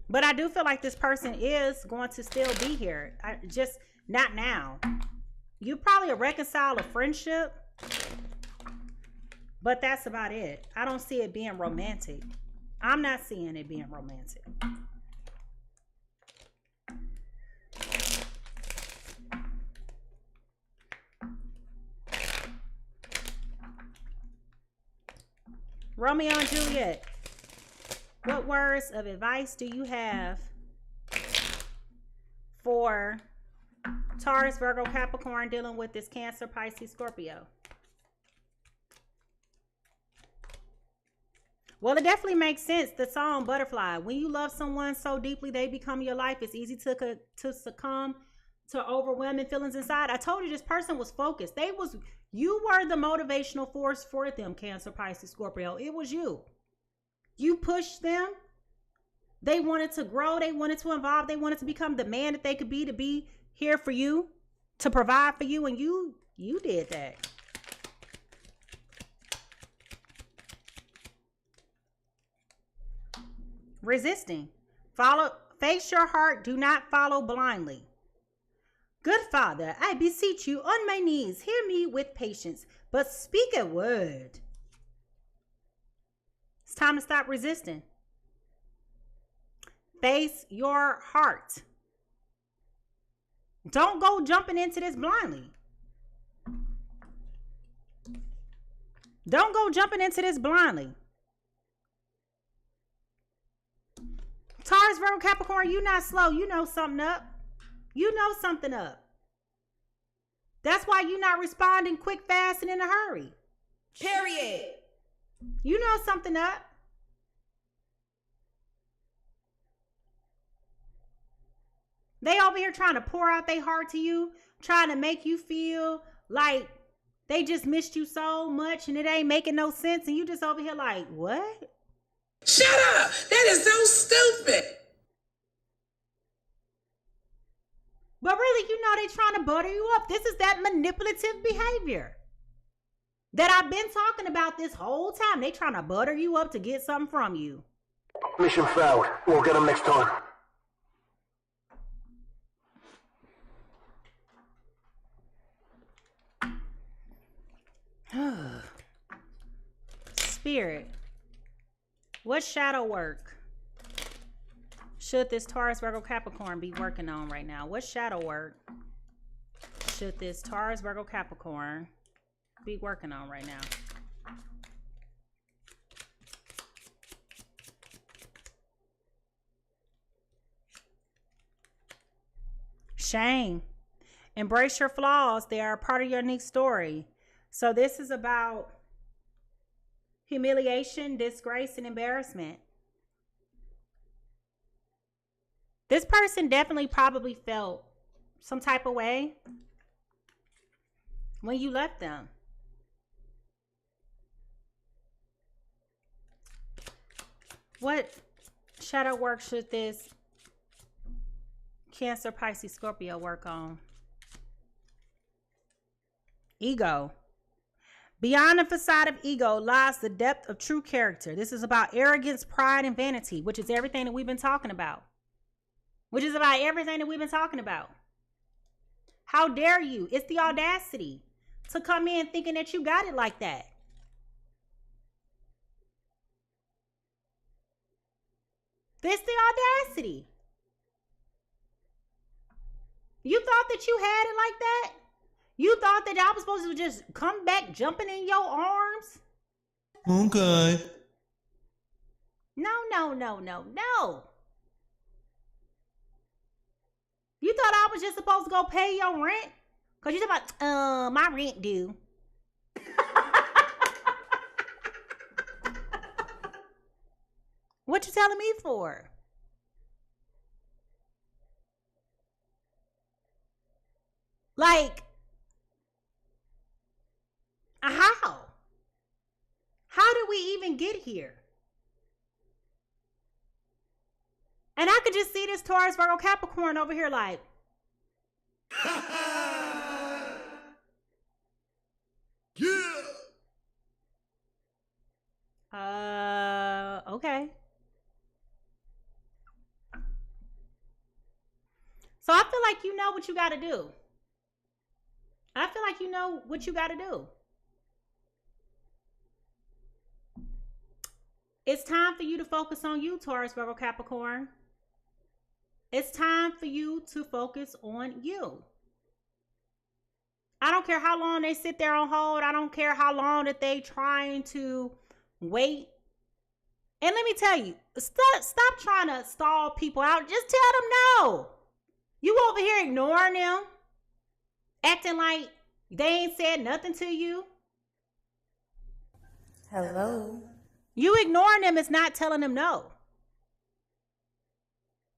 But I do feel like this person is going to still be here. Just not now. You probably reconcile a friendship, but that's about it. I don't see it being romantic. I'm not seeing it being romantic. Romeo and Juliet. What words of advice do you have for Taurus, Virgo, Capricorn dealing with this Cancer, Pisces, Scorpio? Well, it definitely makes sense. The song Butterfly. When you love someone so deeply they become your life, it's easy to succumb to overwhelming feelings inside. I told you this person was focused. You were the motivational force for them, Cancer, Pisces, Scorpio. It was you. You pushed them. They wanted to grow. They wanted to evolve. They wanted to become the man that they could be, to be here for you, to provide for you. And you did that. Resisting. Face your heart. Do not follow blindly. Good Father, I beseech you on my knees, hear me with patience, but speak a word. It's time to stop resisting. Face your heart. Don't go jumping into this blindly. Don't go jumping into this blindly. Taurus, Virgo, Capricorn, you not slow. You know something up. You know something up. That's why you not responding quick, fast, and in a hurry. Period. You know something up. They over here trying to pour out their heart to you, trying to make you feel like they just missed you so much and it ain't making no sense. And you just over here like, what? Shut up. That is so stupid. But really, you know they trying to butter you up. This is that manipulative behavior that I've been talking about this whole time. They trying to butter you up to get something from you. Mission failed. We'll get them next time. Spirit, what shadow work should this Taurus, Virgo, Capricorn be working on right now? What shadow work should this Taurus, Virgo, Capricorn be working on right now? Shame. Embrace your flaws. They are a part of your unique story. So this is about humiliation, disgrace, and embarrassment. This person definitely probably felt some type of way when you left them. What shadow work should this Cancer, Pisces, Scorpio work on? Ego. Beyond the facade of ego lies the depth of true character. This is about arrogance, pride, and vanity, which is everything that we've been talking about. How dare you? It's the audacity to come in thinking that you got it like that. This the audacity. You thought that you had it like that? You thought that I was supposed to just come back jumping in your arms? Okay. No. You thought I was just supposed to go pay your rent? Because you thought about, my rent due. What you telling me for? Like, how? How did we even get here? And I could just see this Taurus, Virgo, Capricorn over here like, okay. So I feel like you know what you got to do. It's time for you to focus on you, Taurus, Virgo, Capricorn. It's time for you to focus on you. I don't care how long they sit there on hold. I don't care how long that they trying to wait. And let me tell you, stop trying to stall people out. Just tell them no. You over here ignoring them, acting like they ain't said nothing to you. Hello. You ignoring them is not telling them no.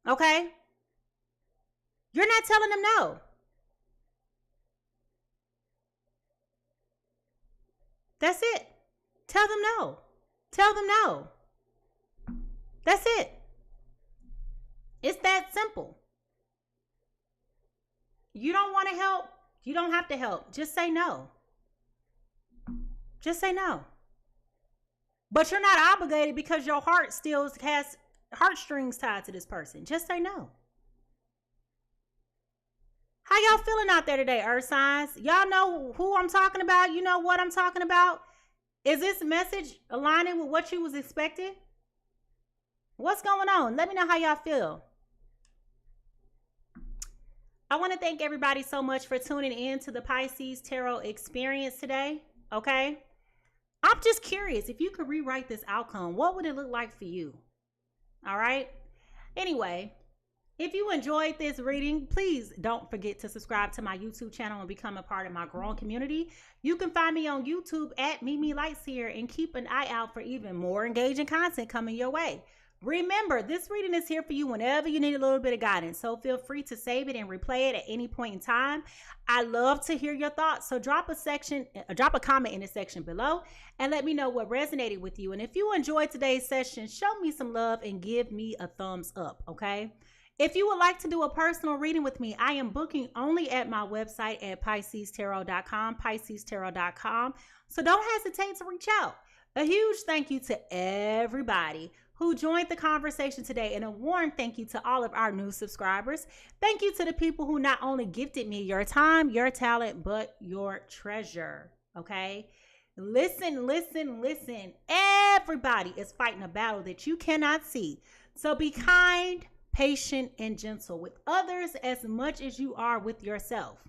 Okay? You're not telling them no. That's it. Tell them no. Tell them no. That's it. It's that simple. You don't want to help. You don't have to help. Just say no. Just say no. But you're not obligated because your heart still has heartstrings tied to this person. Just say no. How y'all feeling out there today, Earth signs? Y'all know who I'm talking about. You know what I'm talking about. Is this message aligning with what you was expecting? What's going on? Let me know how y'all feel. I want to thank everybody so much for tuning in to the Pisces Tarot experience today, okay? I'm just curious, if you could rewrite this outcome, what would it look like for you? All right? Anyway, if you enjoyed this reading, please don't forget to subscribe to my YouTube channel and become a part of my growing community. You can find me on YouTube at Mimi Lightseer and keep an eye out for even more engaging content coming your way. Remember, this reading is here for you whenever you need a little bit of guidance, so feel free to save it and replay it at any point in time. I love to hear your thoughts, so drop a comment in the section below and let me know what resonated with you. And if you enjoyed today's session, show me some love and give me a thumbs up, okay? If you would like to do a personal reading with me, I am booking only at my website at PiscesTarot.com, PiscesTarot.com, so don't hesitate to reach out. A huge thank you to everybody who joined the conversation today, and a warm thank you to all of our new subscribers. Thank you to the people who not only gifted me your time, your talent, but your treasure, okay? Listen. Everybody is fighting a battle that you cannot see. So be kind, patient, and gentle with others as much as you are with yourself.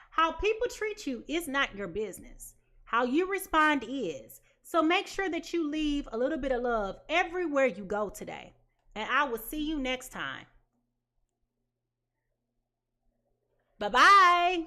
How people treat you is not your business. How you respond is. So make sure that you leave a little bit of love everywhere you go today. And I will see you next time. Bye-bye.